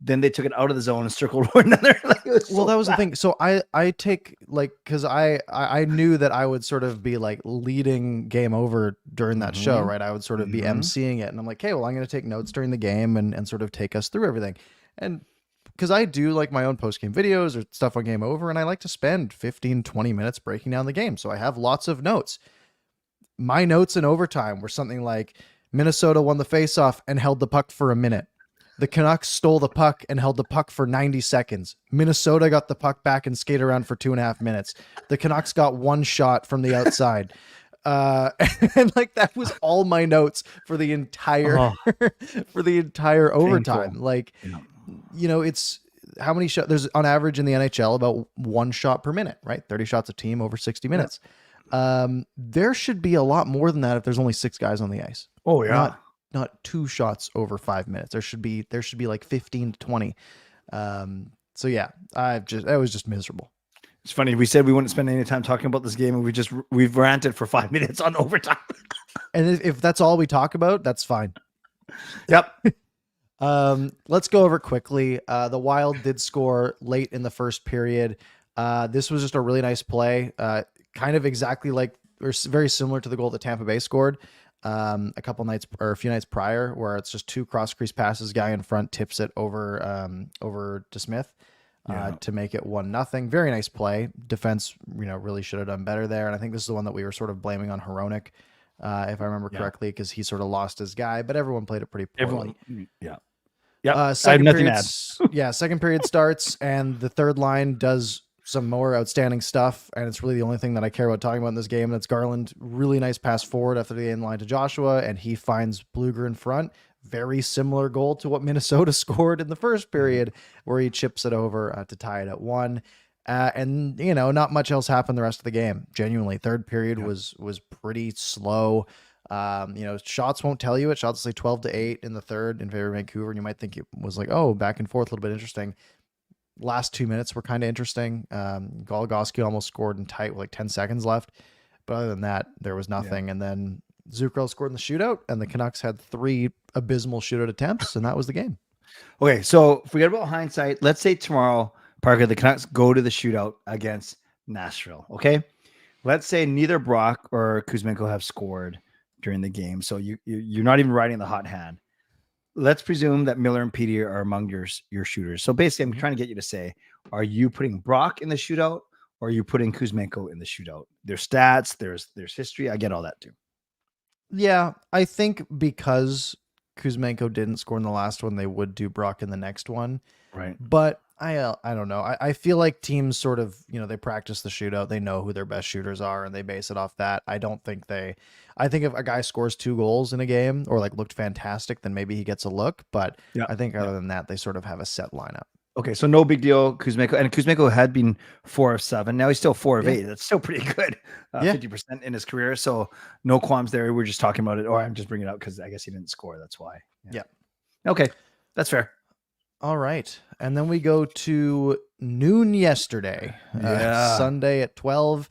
Then they took it out of the zone and circled for another. That was the thing. So I take because I knew that I would sort of be leading game over during that show, right? I would sort of be emceeing it, and I'm like, hey, well, I'm going to take notes during the game and sort of take us through everything, and because I do my own post game videos or stuff on Game Over, and I like to spend 15-20 minutes breaking down the game, so I have lots of notes. My notes in overtime were something like, Minnesota won the faceoff and held the puck for a minute. The Canucks stole the puck and held the puck for 90 seconds. Minnesota got the puck back and skated around for 2.5 minutes. The Canucks got one shot from the outside. And like that was all my notes for the entire for the entire overtime. Painful. Like, it's how many shots there's on average in the NHL, about one shot per minute, right? 30 shots a team over 60 minutes. There should be a lot more than that if there's only 6 guys on the ice. Oh yeah. Not 2 shots over 5 minutes. There should be like 15 to 20. So yeah, that was just miserable. It's funny. We said we wouldn't spend any time talking about this game, and we've ranted for 5 minutes on overtime. And if that's all we talk about, that's fine. Yep. Let's go over it quickly. The Wild did score late in the first period. This was just a really nice play. Kind of exactly like, or very similar to the goal that Tampa Bay scored a few nights prior, where it's just 2 cross crease passes, guy in front tips it over to Smith to make it 1-0. Very nice play. Defense, really should have done better there. And I think this is the one that we were sort of blaming on Hronek, if I remember correctly, because he sort of lost his guy, but everyone played it pretty poorly. Yeah. I have nothing to add. Second period starts, and the third line does some more outstanding stuff, and it's really the only thing that I care about talking about in this game. That's Garland. Really nice pass forward after the in line to Joshua, and he finds Bluger in front. Very similar goal to what Minnesota scored in the first period, where he chips it over to tie it at 1. And not much else happened the rest of the game. Genuinely, third period was pretty slow. Shots won't tell you it. Shots say 12-8 in the third in favor of Vancouver, and you might think it was like, back and forth, a little bit interesting. Last 2 minutes were kind of interesting. Goligoski almost scored in tight with like 10 seconds left, but other than that, there was nothing. And then Zuccarello scored in the shootout, and the Canucks had 3 abysmal shootout attempts, and that was the game. Okay, so forget about hindsight. Let's say tomorrow, Parker, the Canucks go to the shootout against Nashville. Okay, let's say neither Brock or Kuzmenko have scored during the game, so you're not even riding the hot hand. Let's presume that Miller and Petey are among your shooters. So basically, I'm trying to get you to say, are you putting Brock in the shootout, or are you putting Kuzmenko in the shootout? There's stats, there's history. I get all that too. Yeah, I think because Kuzmenko didn't score in the last one, they would do Brock in the next one. Right. But I don't know. I feel like teams sort of, they practice the shootout. They know who their best shooters are, and they base it off that. I think if a guy scores 2 goals in a game or like looked fantastic, then maybe he gets a look. But I think other than that, they sort of have a set lineup. Okay, so no big deal, Kuzmenko. And Kuzmenko had been 4 of 7. Now he's still 4 of 8. That's still pretty good. 50% in his career. So no qualms there. We're just talking about it. Or I'm just bringing it up because I guess he didn't score. That's why. Yeah. Okay, that's fair. All right. And then we go to noon yesterday, Sunday at 12,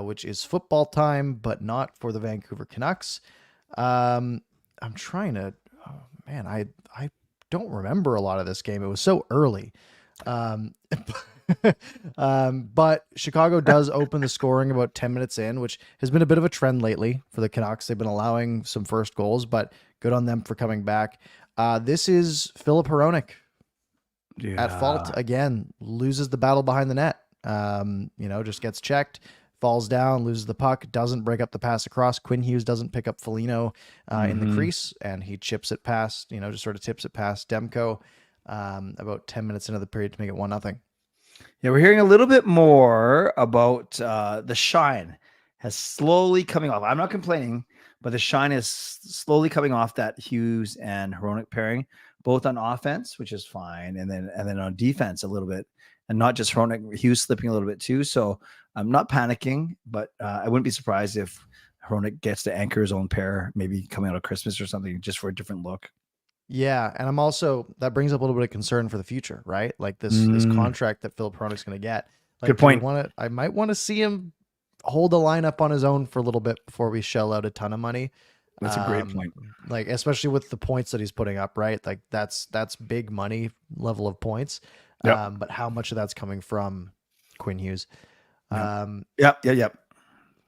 which is football time, but not for the Vancouver Canucks. I'm trying to, I don't remember a lot of this game. It was so early. But Chicago does open the scoring about 10 minutes in, which has been a bit of a trend lately for the Canucks. They've been allowing some first goals, but good on them for coming back. This is Filip Hronek. At fault again, loses the battle behind the net. Just gets checked, falls down, loses the puck, doesn't break up the pass across. Quinn Hughes doesn't pick up Foligno in the crease, and he chips it past, just sort of tips it past Demko about 10 minutes into the period to make it 1-0. Yeah, we're hearing a little bit more about the shine has slowly coming off. I'm not complaining, but the shine is slowly coming off that Hughes and Hronek pairing, both on offense, which is fine, and then on defense a little bit, and not just Hronek, Hughes slipping a little bit too. So I'm not panicking, but I wouldn't be surprised if Hronek gets to anchor his own pair, maybe coming out of Christmas or something, just for a different look. Yeah, and I'm also, that brings up a little bit of concern for the future, right? Like this contract that Filip Hronek's going to get. Like, good point. I might want to see him hold the lineup on his own for a little bit before we shell out a ton of money. That's a great point. Like, especially with the points that he's putting up, right? Like that's big money level of points. Yep. But how much of that's coming from Quinn Hughes? Yep.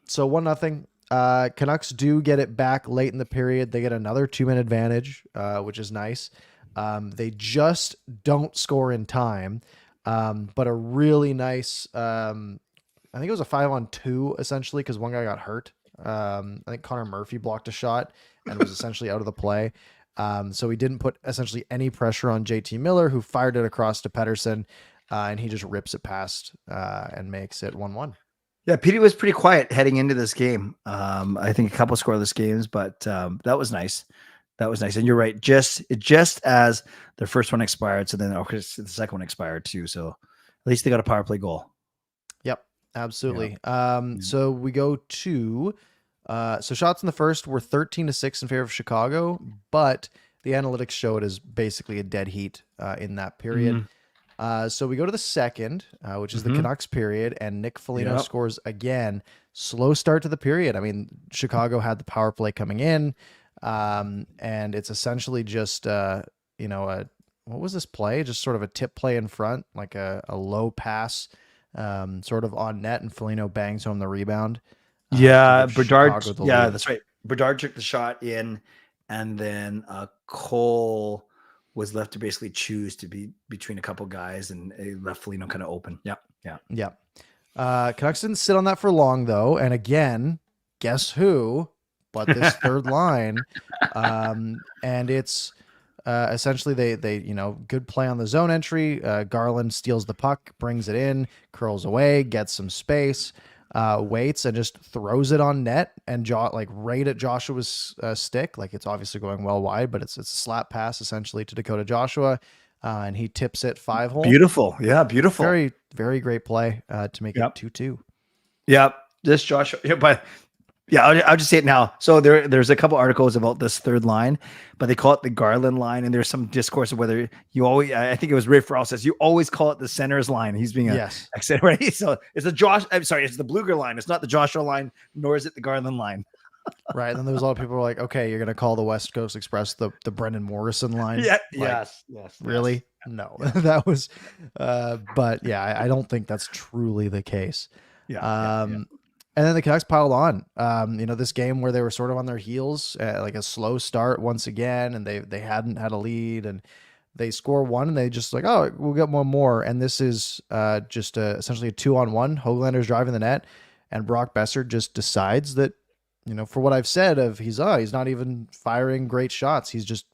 So 1-0. Canucks do get it back late in the period. They get another 2-minute advantage, which is nice. They just don't score in time. But a really nice, I think it was a 5-on-2 essentially, because one guy got hurt. I think Connor Murphy blocked a shot, and was essentially out of the play. So he didn't put essentially any pressure on JT Miller, who fired it across to Pettersson, and he just rips it past and makes it 1-1. Yeah, Petey was pretty quiet heading into this game. I think a couple scoreless games, but that was nice. That was nice. And you're right. Just as the first one expired, so then the second one expired too. So at least they got a power play goal. Yep, absolutely. So we go to so shots in the first were 13-6 in favor of Chicago, but the analytics show it as basically a dead heat in that period. So we go to the second, which is the Canucks period, and Nick Foligno scores again. Slow start to the period. I mean, Chicago had the power play coming in, and it's essentially just, what was this play? Just sort of a tip play in front, like a low pass, sort of on net, and Foligno bangs home the rebound. Bedard. Yeah, lead. that's right. Bedard took the shot in, and then Cole was left to basically choose to be between a couple guys, and it left Foligno kind of open. Yeah. Canucks didn't sit on that for long, though. And again, guess who? But this third line. And it's essentially they good play on the zone entry. Garland steals the puck, brings it in, curls away, gets some space, waits, and just throws it on net, and right at Joshua's stick. Like, it's obviously going well wide, but it's a slap pass essentially to Dakota Joshua, and he tips it 5-hole. Beautiful. Yeah, beautiful. Very, very great play to make it 2-2. Yeah, this Joshua. Yeah, but yeah, I'll just say it now. So there's a couple articles about this third line, but they call it the Garland line, and there's some discourse of whether you always. I think it was Ray Farrell says you always call it the center's line. He's being accent, right? So it's the it's the Bluger line. It's not the Joshua line, nor is it the Garland line. Right. And then there was a lot of people who were like, okay, you're going to call the West Coast Express the Brendan Morrison line. Yeah. Like, yes. Really? Yes. No, that was, but yeah, I don't think that's truly the case. And then the Canucks piled on, this game where they were sort of on their heels, like a slow start once again, and they hadn't had a lead, and they score one, and they just like, oh, we'll get one more. And this is just essentially a 2-on-1. Hoaglander's driving the net, and Brock Besser just decides that, for what I've said of he's not even firing great shots. He's just,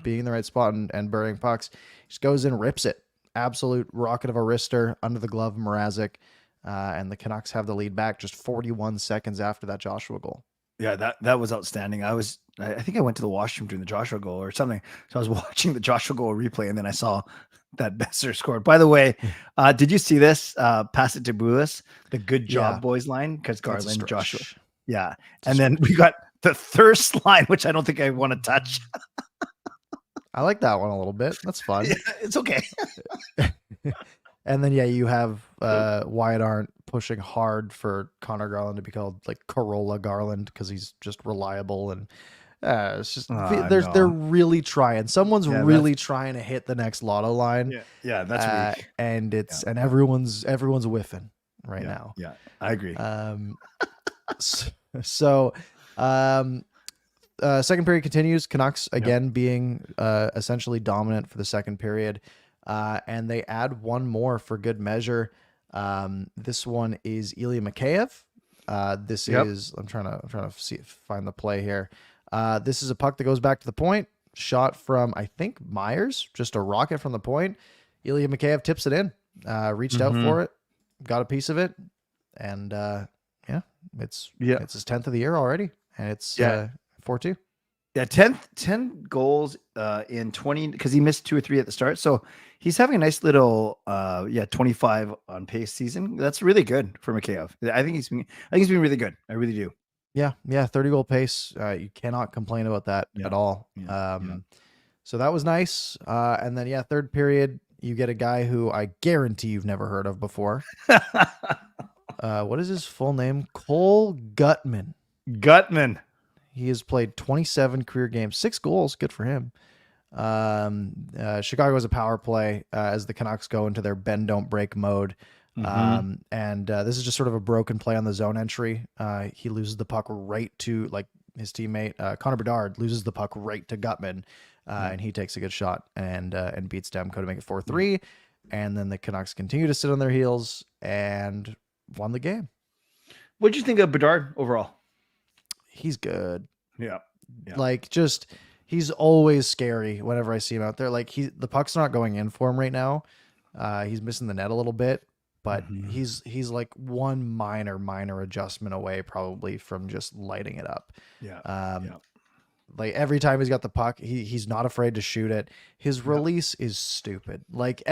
being in the right spot and burying pucks. He just goes in, rips it. Absolute rocket of a wrister under the glove of Mrazek. And the Canucks have the lead back just 41 seconds after that Joshua goal. Yeah, that was outstanding. I think I went to the washroom during the Joshua goal or something. So I was watching the Joshua goal replay, and then I saw that Besser scored. By the way, did you see this? Pass it to Bulis, the good job boys line, because Garland, Joshua. Yeah. And then we got the Thirst line, which I don't think I want to touch. I like that one a little bit. That's fun. Yeah, it's okay. And then, you have Wyatt Arndt pushing hard for Connor Garland to be called like Corolla Garland because he's just reliable. And it's just they're really trying. Someone's really trying to hit the next lotto line. Yeah, that's weak. And it's and everyone's whiffing now. Yeah, I agree. Second period continues. Canucks again being essentially dominant for the second period. And they add one more for good measure. This one is Ilya Mikheyev. This is I'm trying to find the play here. This is a puck that goes back to the point. Shot from I think Myers, just a rocket from the point. Ilya Mikheyev tips it in. Reached out for it, got a piece of it, and it's his 10th of the year already, and it's 4-2. Yeah, 10 goals in 20 because he missed 2 or 3 at the start. So he's having a nice little 25 on pace season. That's really good for Mikheyev. I think he's been really good. I really do. Yeah, 30 goal pace. You cannot complain about that at all. So that was nice. And then third period, you get a guy who I guarantee you've never heard of before. What is his full name? Cole Gutman. He has played 27 career games, 6 goals. Good for him. Chicago has a power play as the Canucks go into their bend don't break mode. And this is just sort of a broken play on the zone entry. He loses the puck right to his teammate Connor Bedard loses the puck right to Gutman, and he takes a good shot and beats Demko to make it 4-3. And then the Canucks continue to sit on their heels and won the game. What did you think of Bedard overall? He's good. Yeah. Like just he's always scary whenever I see him out there. Like the puck's not going in for him right now. He's missing the net a little bit, but he's like one minor adjustment away probably from just lighting it up. Like every time he's got the puck, he's not afraid to shoot it. His release is stupid. Like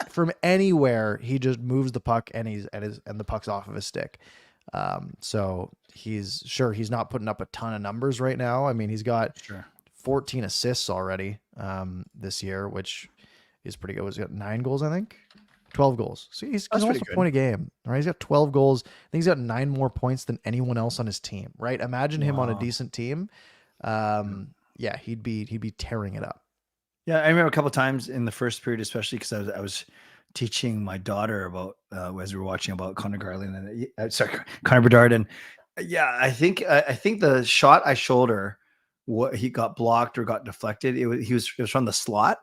from anywhere, he just moves the puck and the puck's off of his stick. So he's not putting up a ton of numbers right now. I mean, he's got 14 assists already this year, which is pretty good. He's got 9 goals, I think. 12 goals. See, he's almost a point a game, right? He's got 12 goals. I think he's got 9 more points than anyone else on his team, right? Imagine him on a decent team. He'd be tearing it up. Yeah, I remember a couple of times in the first period, especially because I was teaching my daughter about as we were watching about Connor Garland and Connor Bedard, and I think the shot I showed her, what he got blocked or got deflected, it was from the slot.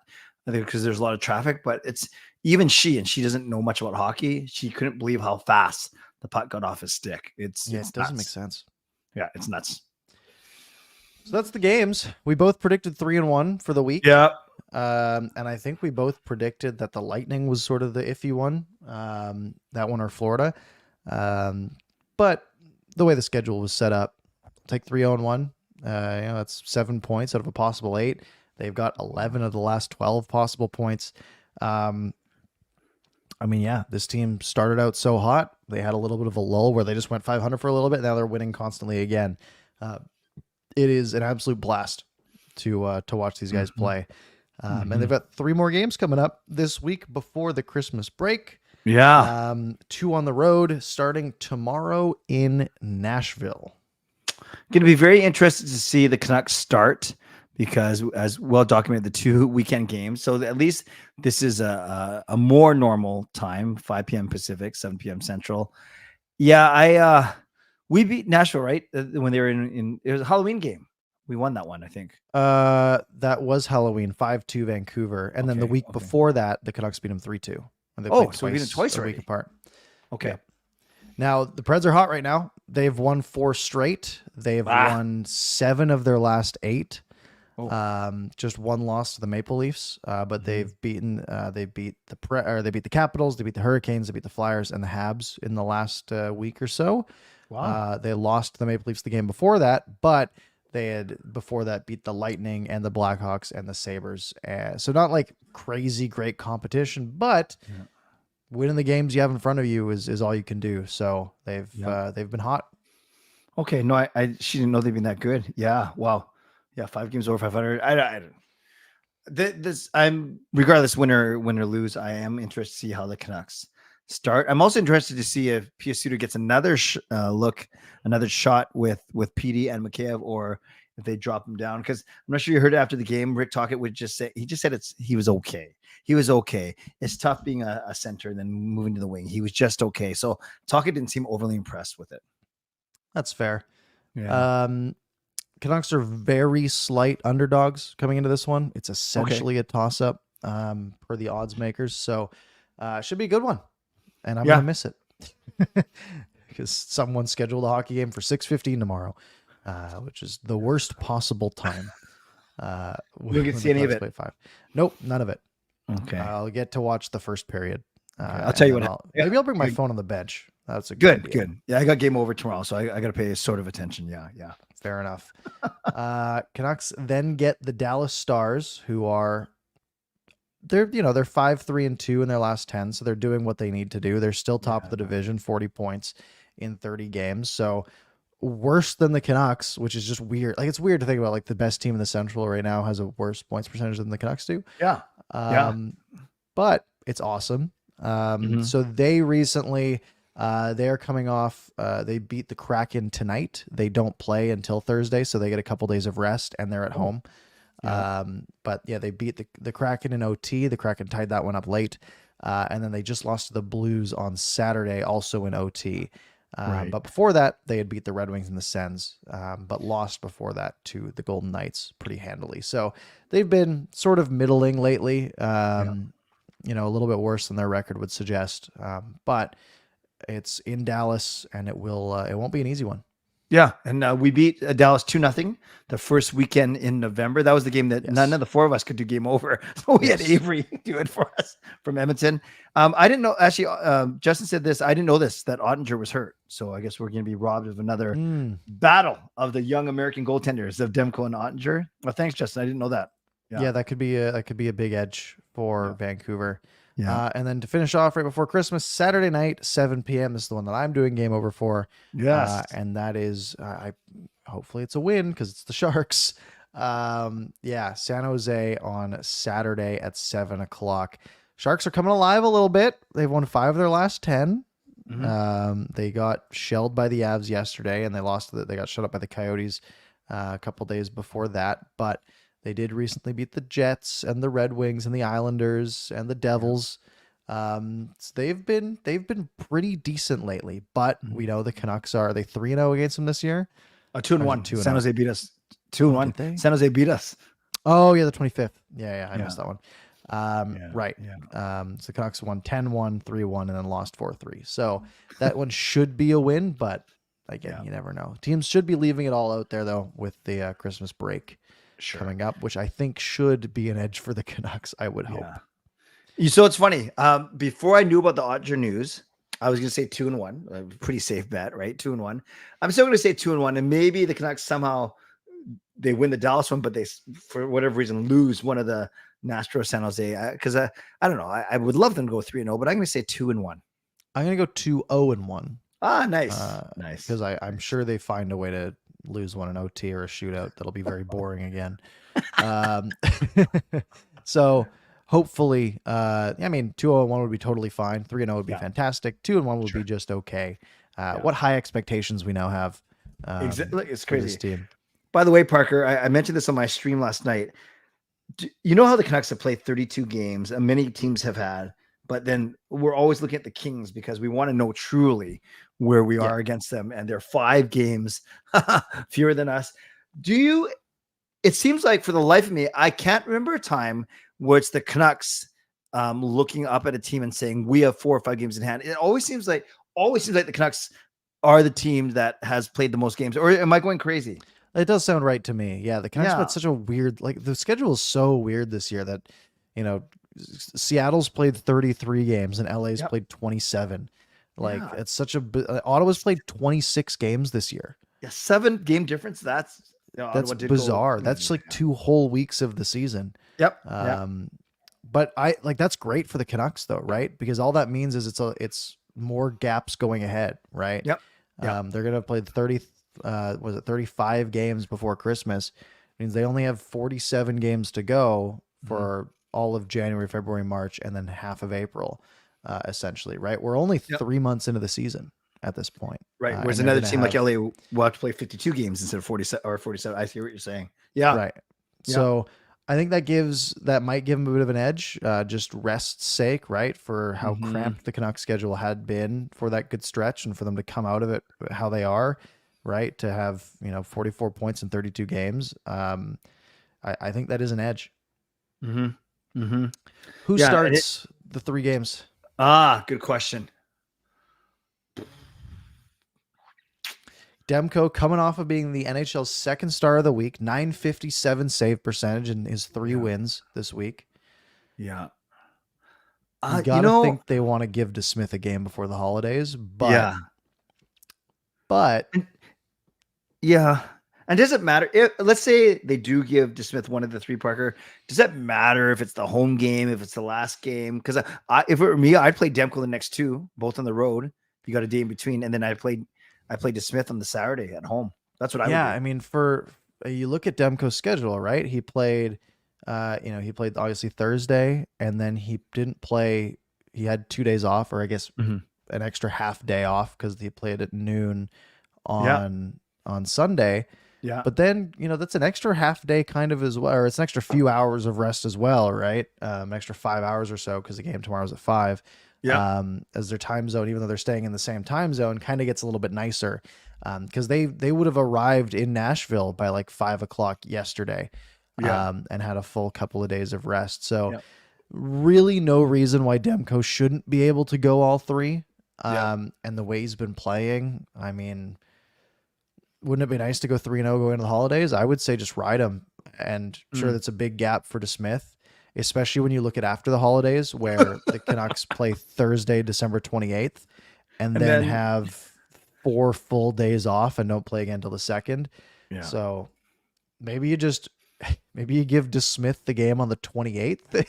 I think because there's a lot of traffic, but it's even she doesn't know much about hockey. She couldn't believe how fast the puck got off his stick. It doesn't make sense. Yeah, it's nuts. So that's the games. We both predicted 3-1 for the week. Yeah. And I think we both predicted that the Lightning was sort of the iffy one. That one or Florida. But the way the schedule was set up, take 3-1. That's 7 points out of a possible 8. They've got 11 of the last 12 possible points. This team started out so hot. They had a little bit of a lull where they just went 500 for a little bit. Now they're winning constantly again. It is an absolute blast to watch these guys play. And they've got 3 more games coming up this week before the Christmas break. Yeah. 2 on the road starting tomorrow in Nashville. Going to be very interested to see the Canucks start because as well documented, the 2 weekend games. So at least this is a more normal time, 5 p.m. Pacific, 7 p.m. Central. Yeah, we beat Nashville, right? When they were in it was a Halloween game. We won that one, I think. That was Halloween, 5-2 Vancouver. And then the week before that, the Canucks beat them 3-2. So we beat them twice a week apart. Okay. Yeah. Now, the Preds are hot right now. They've won 4 straight. They've won 7 of their last 8. Just 1 loss to the Maple Leafs, but they've beaten they beat the Capitals, they beat the Hurricanes, they beat the Flyers and the Habs in the last week or so. Wow. They lost to the Maple Leafs the game before that, but they had before that beat the Lightning and the Blackhawks and the Sabres. So not like crazy great competition, but winning the games you have in front of you is all you can do. So they've been hot. Okay, no, she didn't know they'd been that good. Yeah, wow. Yeah, 5 games over 500. I'm regardless win or lose. I am interested to see how the Canucks start. I'm also interested to see if Piasuto gets another another shot with PD and Mikheyev, or if they drop him down. Because I'm not sure you heard it after the game. Rick Tocchet would just say he said he was okay. He was okay. It's tough being a center and then moving to the wing. He was just okay. So Tocchet didn't seem overly impressed with it. That's fair. Yeah. Canucks are very slight underdogs coming into this one. It's essentially a toss-up per the odds makers. So should be a good one. And I'm going to miss it. Because someone scheduled a hockey game for 6:15 tomorrow, which is the worst possible time. You don't get to see any of it? 5. Nope, none of it. Okay. I'll get to watch the first period. I'll tell you what. Maybe I'll bring my phone on the bench. That's a good. Yeah, I got game over tomorrow, so I got to pay sort of attention. Yeah. Fair enough. Canucks then get the Dallas Stars, who are they're 5-3-2 in their last 10, so they're doing what they need to do. They're still top of the division, 40 points in 30 games. So worse than the Canucks, which is just weird. Like it's weird to think about. Like the best team in the Central right now has a worse points percentage than the Canucks do. Yeah. But it's awesome. So they recently. They're coming off. They beat the Kraken tonight. They don't play until Thursday, so they get a couple days of rest, and they're at home. But they beat the Kraken in OT. The Kraken tied that one up late, and then they just lost to the Blues on Saturday, also in OT. But before that, they had beat the Red Wings and the Sens, but lost before that to the Golden Knights pretty handily. So they've been sort of middling lately. A little bit worse than their record would suggest, but. It's in Dallas, and it won't be an easy one. Yeah, and we beat Dallas 2-0 the first weekend in November. That was the game that none of the four of us could do game over. So we had Avery do it for us from Edmonton. I didn't know, actually, Justin said this. I didn't know this, that Ottinger was hurt. So I guess we're going to be robbed of another battle of the young American goaltenders of Demko and Ottinger. Well, thanks, Justin. I didn't know that. Yeah, that could be a big edge for Vancouver. Yeah. And then to finish off right before Christmas, Saturday night, 7 p.m. is the one that I'm doing game over for. Yes. And that is, hopefully it's a win because it's the Sharks. San Jose on Saturday at 7 o'clock. Sharks are coming alive a little bit. They've won 5 of their last 10. They got shelled by the Avs yesterday, and they got shut up by the Coyotes a couple days before that. But they did recently beat the Jets and the Red Wings and the Islanders and the Devils. So they've been pretty decent lately, but we know the Canucks are they 3-0 against them this year? 2-1. San Jose beat us. 2-1. San Jose beat us. Oh yeah, the 25th. Yeah, I missed that one. Right. Yeah. So the Canucks won 10-1, 3-1, and then lost 4-3. So that one should be a win, but again, you never know. Teams should be leaving it all out there though with the Christmas break coming up, which I think should be an edge for the Canucks, I would hope. So it's funny. Before I knew about the Ottinger news, I was going to say 2-1. Pretty safe bet, right? 2-1. I'm still going to say 2-1, and maybe the Canucks somehow they win the Dallas one, but they, for whatever reason, lose one of the Nastro San Jose. Because I don't know. I would love them to go 3-0, but I'm going to say 2-1. I'm going to go 2-0-1. Ah, nice. Nice. Because I'm sure they find a way to lose one in OT or a shootout. That'll be very boring again. So hopefully, 2-0-1 would be totally fine. 3-0 would be fantastic. 2-1 would be just okay. What high expectations we now have. Exactly. It's crazy. This team. By the way, Parker, I mentioned this on my stream last night. You know how the Canucks have played 32 games, and many teams have had, but then we're always looking at the Kings because we want to know truly where we are against them, and they're 5 games fewer than us. It seems like for the life of me, I can't remember a time where it's the Canucks looking up at a team and saying, we have 4 or 5 games in hand. It always seems like the Canucks are the team that has played the most games. Or am I going crazy? It does sound right to me. Yeah, the Canucks had such a weird, the schedule is so weird this year that, Seattle's played 33 games and LA's played 27. It's such a Ottawa's played 26 games this year. Yeah, 7 game difference. That's bizarre. That's like 2 whole weeks of the season. Yep. But that's great for the Canucks though, right? Because all that means is it's more gaps going ahead, right? Yep. They're gonna play 35 games before Christmas. It means they only have 47 games to go for all of January, February, March, and then half of April, essentially, right? We're only 3 months into the season at this point. Right. Whereas another team like LA will have to play 52 games instead of 47 or 47. I see what you're saying. Yeah. Right. Yeah. So I think that might give them a bit of an edge, just rest's sake, right? For how cramped the Canucks schedule had been for that good stretch and for them to come out of it how they are, right? To have, 44 points in 32 games. I think that is an edge. Who starts the 3 games? Good question. Demko coming off of being the NHL's 2nd star of the week, .957 save percentage in his 3 wins this week. Yeah. You gotta think they want to give DeSmith a game before the holidays, but And does it matter if, let's say they do give DeSmith one of the 3, Parker? Does that matter if it's the home game, if it's the last game? Because if it were me, I'd play Demko the next 2, both on the road. You got a day in between, and then I played DeSmith on the Saturday at home. That's what I would do. I mean, for you look at Demko's schedule, right? He played, he played obviously Thursday, and then he didn't play. He had 2 days off, or I guess an extra half day off because he played at noon on Sunday. Yeah. But then, that's an extra half day kind of as well, or it's an extra few hours of rest as well, right? An extra 5 hours or so because the game tomorrow's at 5. Yeah. As their time zone, even though they're staying in the same time zone, kind of gets a little bit nicer. Because they would have arrived in Nashville by like 5 o'clock yesterday. And had a full couple of days of rest. So really no reason why Demko shouldn't be able to go all 3. And the way he's been playing, I mean, wouldn't it be nice to go 3-0 going into the holidays? I would say just ride them. And sure, that's a big gap for DeSmith, especially when you look at after the holidays where the Canucks play Thursday, December 28th, and then have 4 full days off and don't play again until the 2nd. Yeah. So maybe you give DeSmith the game on the 28th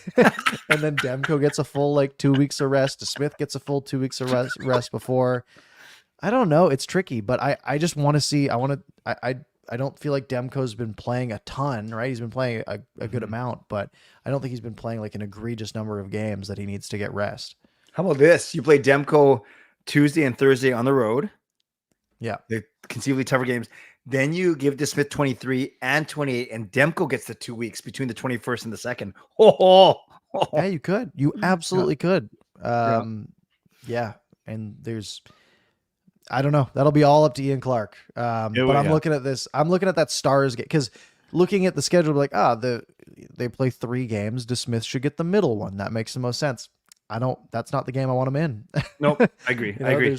and then Demko gets a full like 2 weeks of rest. DeSmith gets a full 2 weeks of rest before. I don't know. It's tricky, but I just want to see. I don't feel like Demko's been playing a ton, right? He's been playing a good amount, but I don't think he's been playing like an egregious number of games that he needs to get rest. How about this? You play Demko Tuesday and Thursday on the road. Yeah. The conceivably tougher games. Then you give DeSmith 23 and 28, and Demko gets the 2 weeks between the 21st and the 2nd. Yeah, you could. You absolutely could. Yeah. And I don't know. That'll be all up to Ian Clark. But I'm looking at this. I'm looking at that Stars game because looking at the schedule, like, they play 3 games. DeSmith should get the middle one. That makes the most sense. That's not the game I want him in. Nope. I agree. I agree.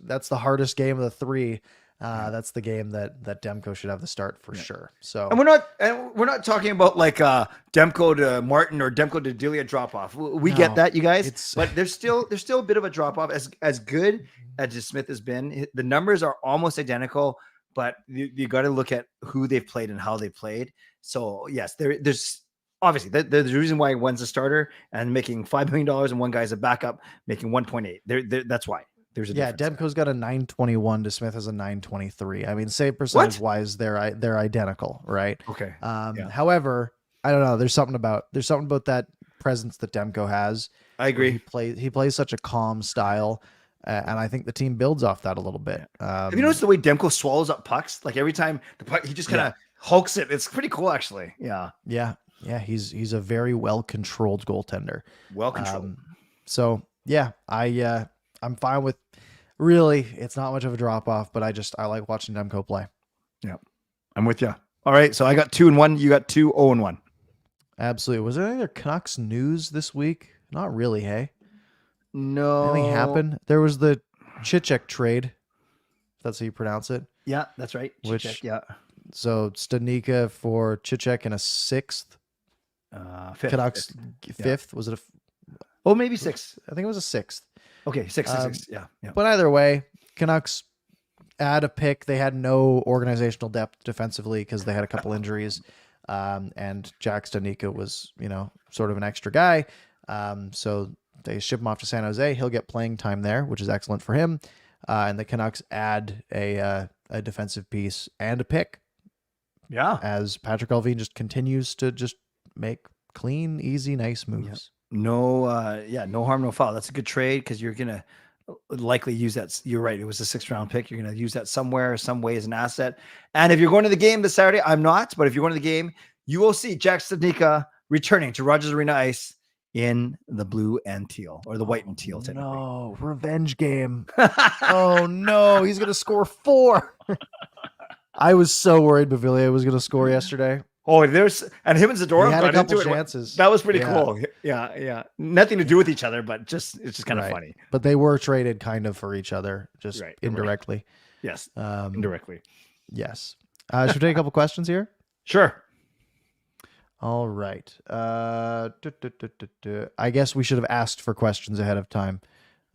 That's the hardest game of the 3. That's the game that Demko should have the start for sure. So, and we're not talking about like Demko to Martin or Demko to Delia drop off. We get that, you guys, but there's still a bit of a drop off. As good as DeSmith has been, the numbers are almost identical, but you got to look at who they've played and how they played. So yes, there's obviously there's a reason why one's a starter and making $5 million and one guy's a backup making 1.8. That's why. There's a difference. Demko's got a 921. DeSmith has a 923. I mean, save percentage wise, they're identical, right? Okay. However, I don't know. There's something about that presence that Demko has. I agree. He plays such a calm style, and I think the team builds off that a little bit. Have you noticed the way Demko swallows up pucks? Like every time the puck, he just kind of hulks it. It's pretty cool, actually. Yeah. Yeah. He's a very well controlled goaltender. Well controlled. So yeah, I'm fine with. Really, it's not much of a drop off, but I like watching Demko play. Yeah, I'm with you. All right, so I got 2-1. You got 2-0-1. Absolutely. Was there any other Canucks news this week? Not really. Hey, no. Anything happened? There was the Chichek trade. If that's how you pronounce it. Yeah, that's right. Chichek, yeah. So Stanika for Chichek and a 6th. Fifth. Canucks 5th. Was it maybe 6th. I think it was a 6th. Okay, 6. Yeah. But either way, Canucks add a pick. They had no organizational depth defensively because they had a couple injuries. And Jack Stanika was, sort of an extra guy. So they ship him off to San Jose. He'll get playing time there, which is excellent for him. And the Canucks add a defensive piece and a pick. Yeah. As Patrick Allvin just continues to just make clean, easy, nice moves. Yeah. No harm, no foul. That's a good trade because you're going to likely use that. You're right. It was a 6th round pick. You're going to use that somewhere, some way as an asset. And if you're going to the game this Saturday, I'm not, but if you're going to the game, you will see Jack Stanika returning to Rogers Arena ice in the blue and teal, or the white and teal. No, revenge game. Oh no, he's going to score 4. I was so worried Bavillier was going to score yesterday. Oh, and him and Zadorov had a got couple into chances. That was pretty cool. Yeah. Nothing to do with each other, but it's just kind of funny. But they were traded kind of for each other, just indirectly. Yes. Indirectly. Yes. Should we take a couple questions here? Sure. All right. I guess we should have asked for questions ahead of time.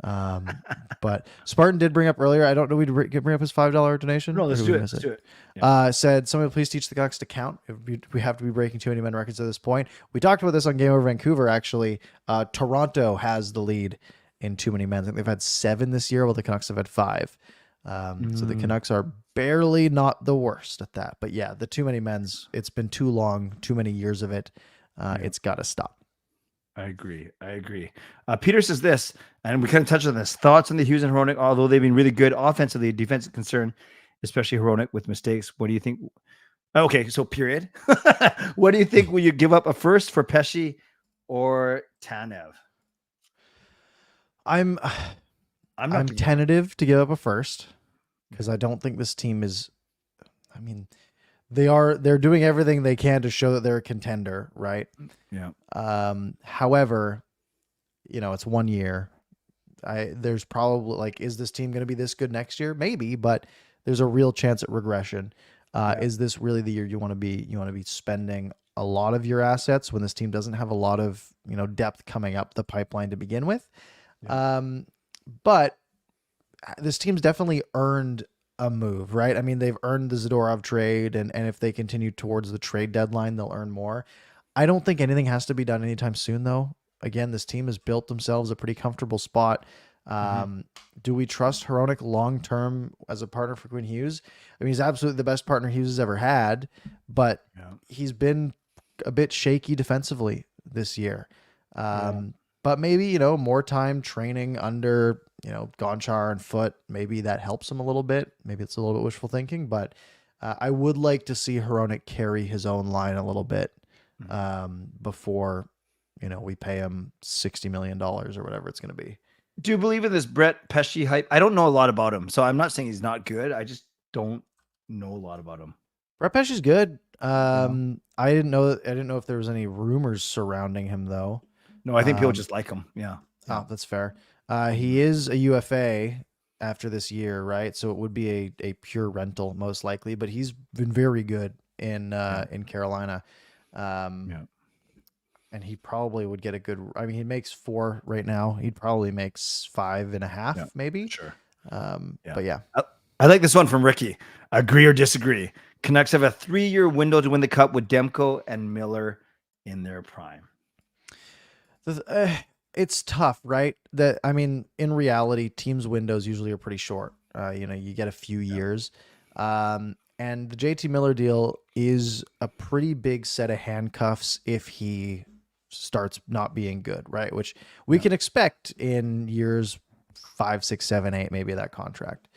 But Spartan did bring up earlier. I don't know. We bring up his $5 donation. No, let's do it. Yeah. Said somebody please teach the Canucks to count. We have to be breaking too many men records at this point. We talked about this on Game Over Vancouver. Actually, Toronto has the lead in too many men. I think they've had 7 this year, while the Canucks have had 5. So the Canucks are barely not the worst at that. But yeah, the too many men's. It's been too long, too many years of it. It's got to stop. I agree. Peter says this, and we kind of touched on this. Thoughts on the Hughes and Hronek, although they've been really good offensively, defensive concern, especially Hronek with mistakes. What do you think? Okay, so period. What do you think? Will you give up a first for Pesce or Tanev? I'm tentative to give up a first because I don't think this team is. I mean, they're doing everything they can to show that they're a contender, right? Yeah. However, it's 1 year. There's probably is this team going to be this good next year? Maybe, but there's a real chance at regression. Yeah. Is this really the year you want to be spending a lot of your assets when this team doesn't have a lot of, depth coming up the pipeline to begin with? But this team's definitely earned a move, right? I mean, they've earned the Zadorov trade, and if they continue towards the trade deadline, they'll earn more. I don't think anything has to be done anytime soon, though. Again, this team has built themselves a pretty comfortable spot. Do we trust Hronek long-term as a partner for Quinn Hughes? I mean, he's absolutely the best partner Hughes has ever had, but he's been a bit shaky defensively this year. But maybe, more time training under, Gonchar and Foote, maybe that helps him a little bit. Maybe it's a little bit wishful thinking, but I would like to see Hronek carry his own line a little bit before, we pay him $60 million or whatever it's going to be. Do you believe in this Brett Pesce hype? I don't know a lot about him, so I'm not saying he's not good. I just don't know a lot about him. Brett Pesce's good. I didn't know if there was any rumors surrounding him though. No, I think people just like him. Yeah. Oh, that's fair. He is a UFA after this year, right? So it would be a pure rental most likely, but he's been very good in Carolina. And he probably would get a good, I mean, he makes 4 right now. He'd probably makes 5.5 maybe. Sure. But yeah. I like this one from Ricky. Agree or disagree? Canucks have a 3-year window to win the cup with Demko and Miller in their prime. It's tough, right? In reality, teams' windows usually are pretty short. You get a few years. And the JT Miller deal is a pretty big set of handcuffs if he starts not being good, right? Which we can expect in years 5, 6, 7, 8, maybe that contract,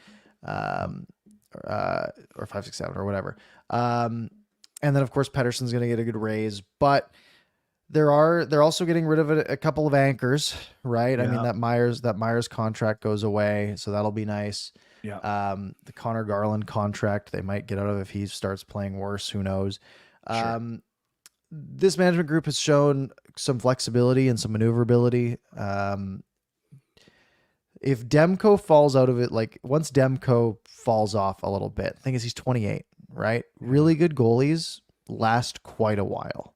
or 5, 6, 7, or whatever. And then of course Pettersson's going to get a good raise, but they're also getting rid of a couple of anchors, right? I mean, that Myers contract goes away, so that'll be nice. Yeah. The Connor Garland contract they might get out of if he starts playing worse. Who knows? Sure. This management group has shown some flexibility and some maneuverability. If Demko falls out of it, like once Demko falls off a little bit, the thing is he's 28, right? Really good goalies last quite a while.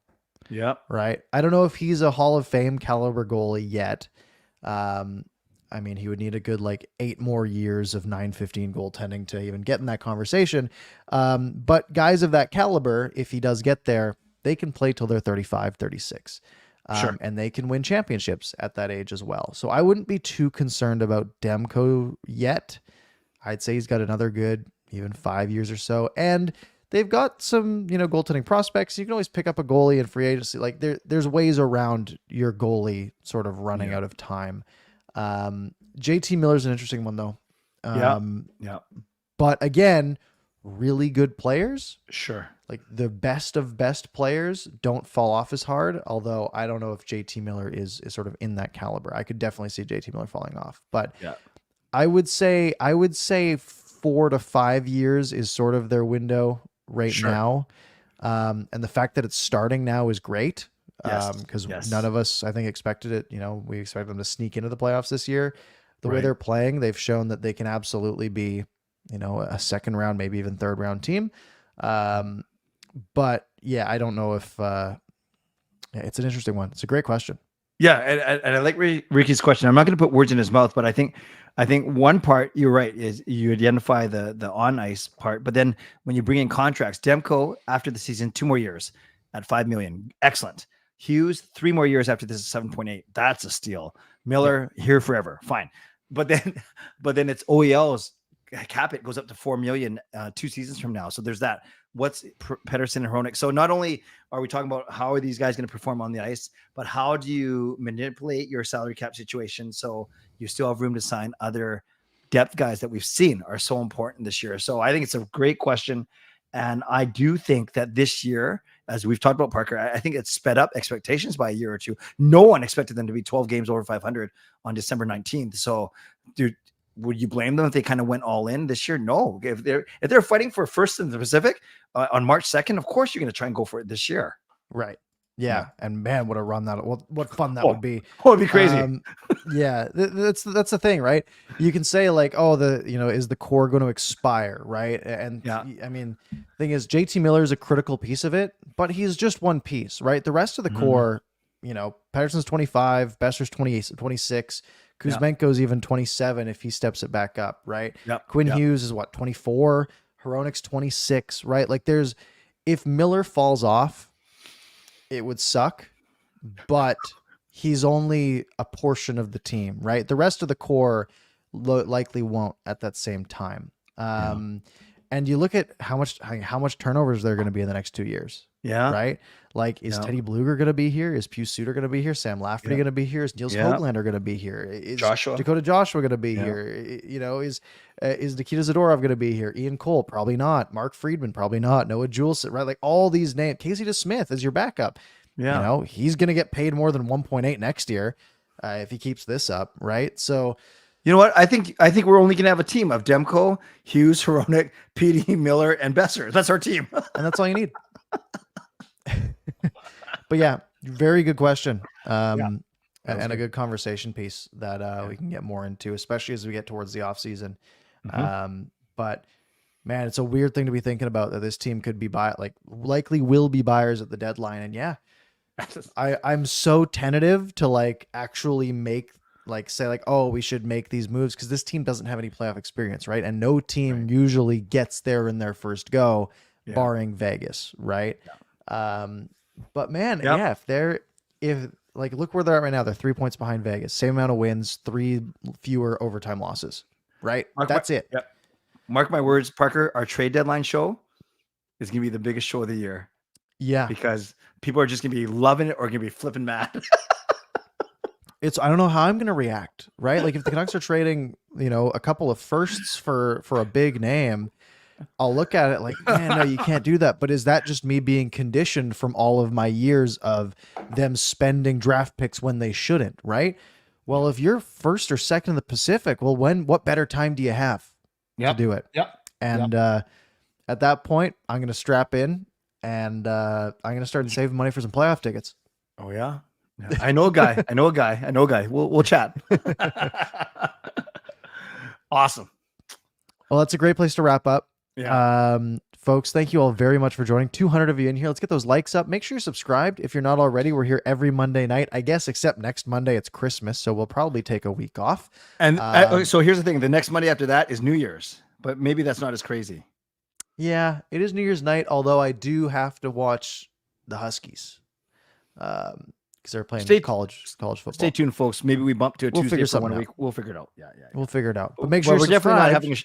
Yeah. Right. I don't know if he's a Hall of Fame caliber goalie yet. I mean, he would need a good 8 more years of .915 goaltending to even get in that conversation. But guys of that caliber, if he does get there, they can play till they're 35, 36. Sure. And they can win championships at that age as well. So I wouldn't be too concerned about Demko yet. I'd say he's got another good, even 5 years or so. And they've got some, goaltending prospects. You can always pick up a goalie in free agency. There's ways around your goalie sort of running out of time. JT Miller's an interesting one though. But again, really good players. Sure. Like the best of best players don't fall off as hard. Although I don't know if JT Miller is sort of in that caliber. I could definitely see JT Miller falling off, but I would say 4 to 5 years is sort of their window right now. And the fact that it's starting now is great. Because none of us, I think, expected it. We expected them to sneak into the playoffs this year. The way they're playing, they've shown that they can absolutely be, a second round, maybe even third round team. But yeah, I don't know if it's an interesting one. It's a great question. Yeah, and I like Ricky's question. I'm not going to put words in his mouth, but I think one part you're right is you identify the on ice part, but then when you bring in contracts, Demko after the season 2 more years at $5 million, excellent. Hughes 3 more years after this is 7.8. That's a steal. Miller here forever, fine. But then it's OEL's cap it goes up to $4 million 2 seasons from now. So there's that. What's Pettersson and Hronek? So not only are we talking about how are these guys going to perform on the ice, but how do you manipulate your salary cap situation so you still have room to sign other depth guys that we've seen are so important this year? So I think it's a great question. And I do think that this year, as we've talked about, Parker, I think it's sped up expectations by a year or two. No one expected them to be 12 games over 500 on December 19th. So, dude, would you blame them if they kind of went all in this year? No. If they're fighting for first in the Pacific on March 2nd, of course you're going to try and go for it this year. Right. Yeah, and man, what a run that what fun that would be. Oh, it'd be crazy. Yeah, that's the thing, right? You can say like, oh, is the core going to expire, right? And Yeah. I mean, thing is, JT Miller is a critical piece of it, but he's just one piece, right? The rest of the core, Pettersson's 25, Besser's 28, 26, Kuzmenko's even 27 if he steps it back up, right? Yep. Quinn Hughes is what, 24, Hronik's 26, right? Like if Miller falls off, it would suck, but he's only a portion of the team, right? The rest of the core likely won't at that same time. And you look at how much turnovers there are going to be in the next 2 years. Yeah. Right. Like, is Teddy Bluger going to be here? Is Pius Suter going to be here? Sam Lafferty going to be here? Is Niels Höglander going to be here? Is Dakota Joshua going to be here? Is Nikita Zadorov going to be here? Ian Cole, probably not. Mark Friedman, probably not. Noah Jules, right? Like all these names. Casey DeSmith is your backup. Yeah. He's going to get paid more than 1.8 next year if he keeps this up, right? So, you know what? I think we're only going to have a team of Demko, Hughes, Hronik, PD, Miller, and Besser. That's our team. And that's all you need. But yeah, very good question. And a good conversation piece that we can get more into, especially as we get towards the off season. But man, it's a weird thing to be thinking about that this team could be likely will be buyers at the deadline. And I'm so tentative to like actually say oh, we should make these moves because this team doesn't have any playoff experience, right? And no team usually gets there in their first go, barring Vegas, right? But man, if look where they're at right now, they're 3 points behind Vegas, same amount of wins, 3 fewer overtime losses, right? That's it. Yep. Mark my words, Parker, our trade deadline show is going to be the biggest show of the year. Yeah. Because people are just going to be loving it or going to be flipping mad. I don't know how I'm going to react, right? Like if the Canucks are trading, a couple of firsts for a big name, I'll look at it like, man, no, you can't do that. But is that just me being conditioned from all of my years of them spending draft picks when they shouldn't, right? Well, if you're first or second in the Pacific, well, what better time do you have to do it? And at that point, I'm going to strap in and I'm going to start saving money for some playoff tickets. Oh, yeah. I know a guy. We'll chat. Awesome. Well, that's a great place to wrap up. Yeah. Folks, thank you all very much for joining. 200 of you in here. Let's get those likes up. Make sure you're subscribed if you're not already. We're here every Monday night, I guess, except next Monday it's Christmas, so we'll probably take a week off. And so here's the thing: the next Monday after that is New Year's, but maybe that's not as crazy. Yeah, it is New Year's night. Although I do have to watch the Huskies because they're playing college football. Stay tuned, folks. Maybe we bump to a Tuesday for 1 week. We'll figure it out. Yeah. We'll figure it out. But make sure we're definitely not having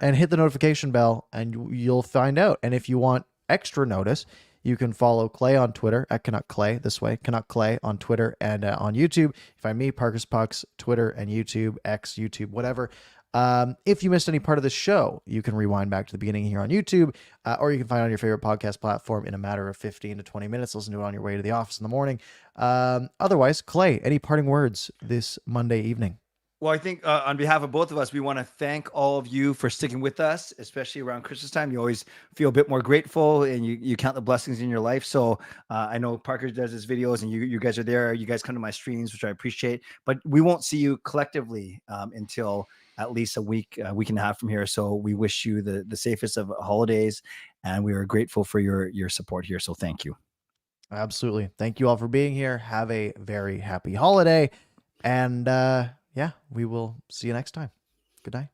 and hit the notification bell, and you'll find out. And if you want extra notice, you can follow Clay on Twitter at Canuck Clay this way, Canuck Clay on Twitter and on YouTube. You find me, ParkersPucks, Twitter and YouTube, X, YouTube, whatever. If you missed any part of the show, you can rewind back to the beginning here on YouTube, or you can find it on your favorite podcast platform in a matter of 15 to 20 minutes. Listen to it on your way to the office in the morning. Otherwise, Clay, any parting words this Monday evening? Well, I think on behalf of both of us, we want to thank all of you for sticking with us, especially around Christmas time. You always feel a bit more grateful and you count the blessings in your life. So I know Parker does his videos and you guys are there. You guys come to my streams, which I appreciate. But we won't see you collectively until at least a week and a half from here. So we wish you the safest of holidays, and we are grateful for your support here. So thank you. Absolutely. Thank you all for being here. Have a very happy holiday. And we will see you next time. Good night.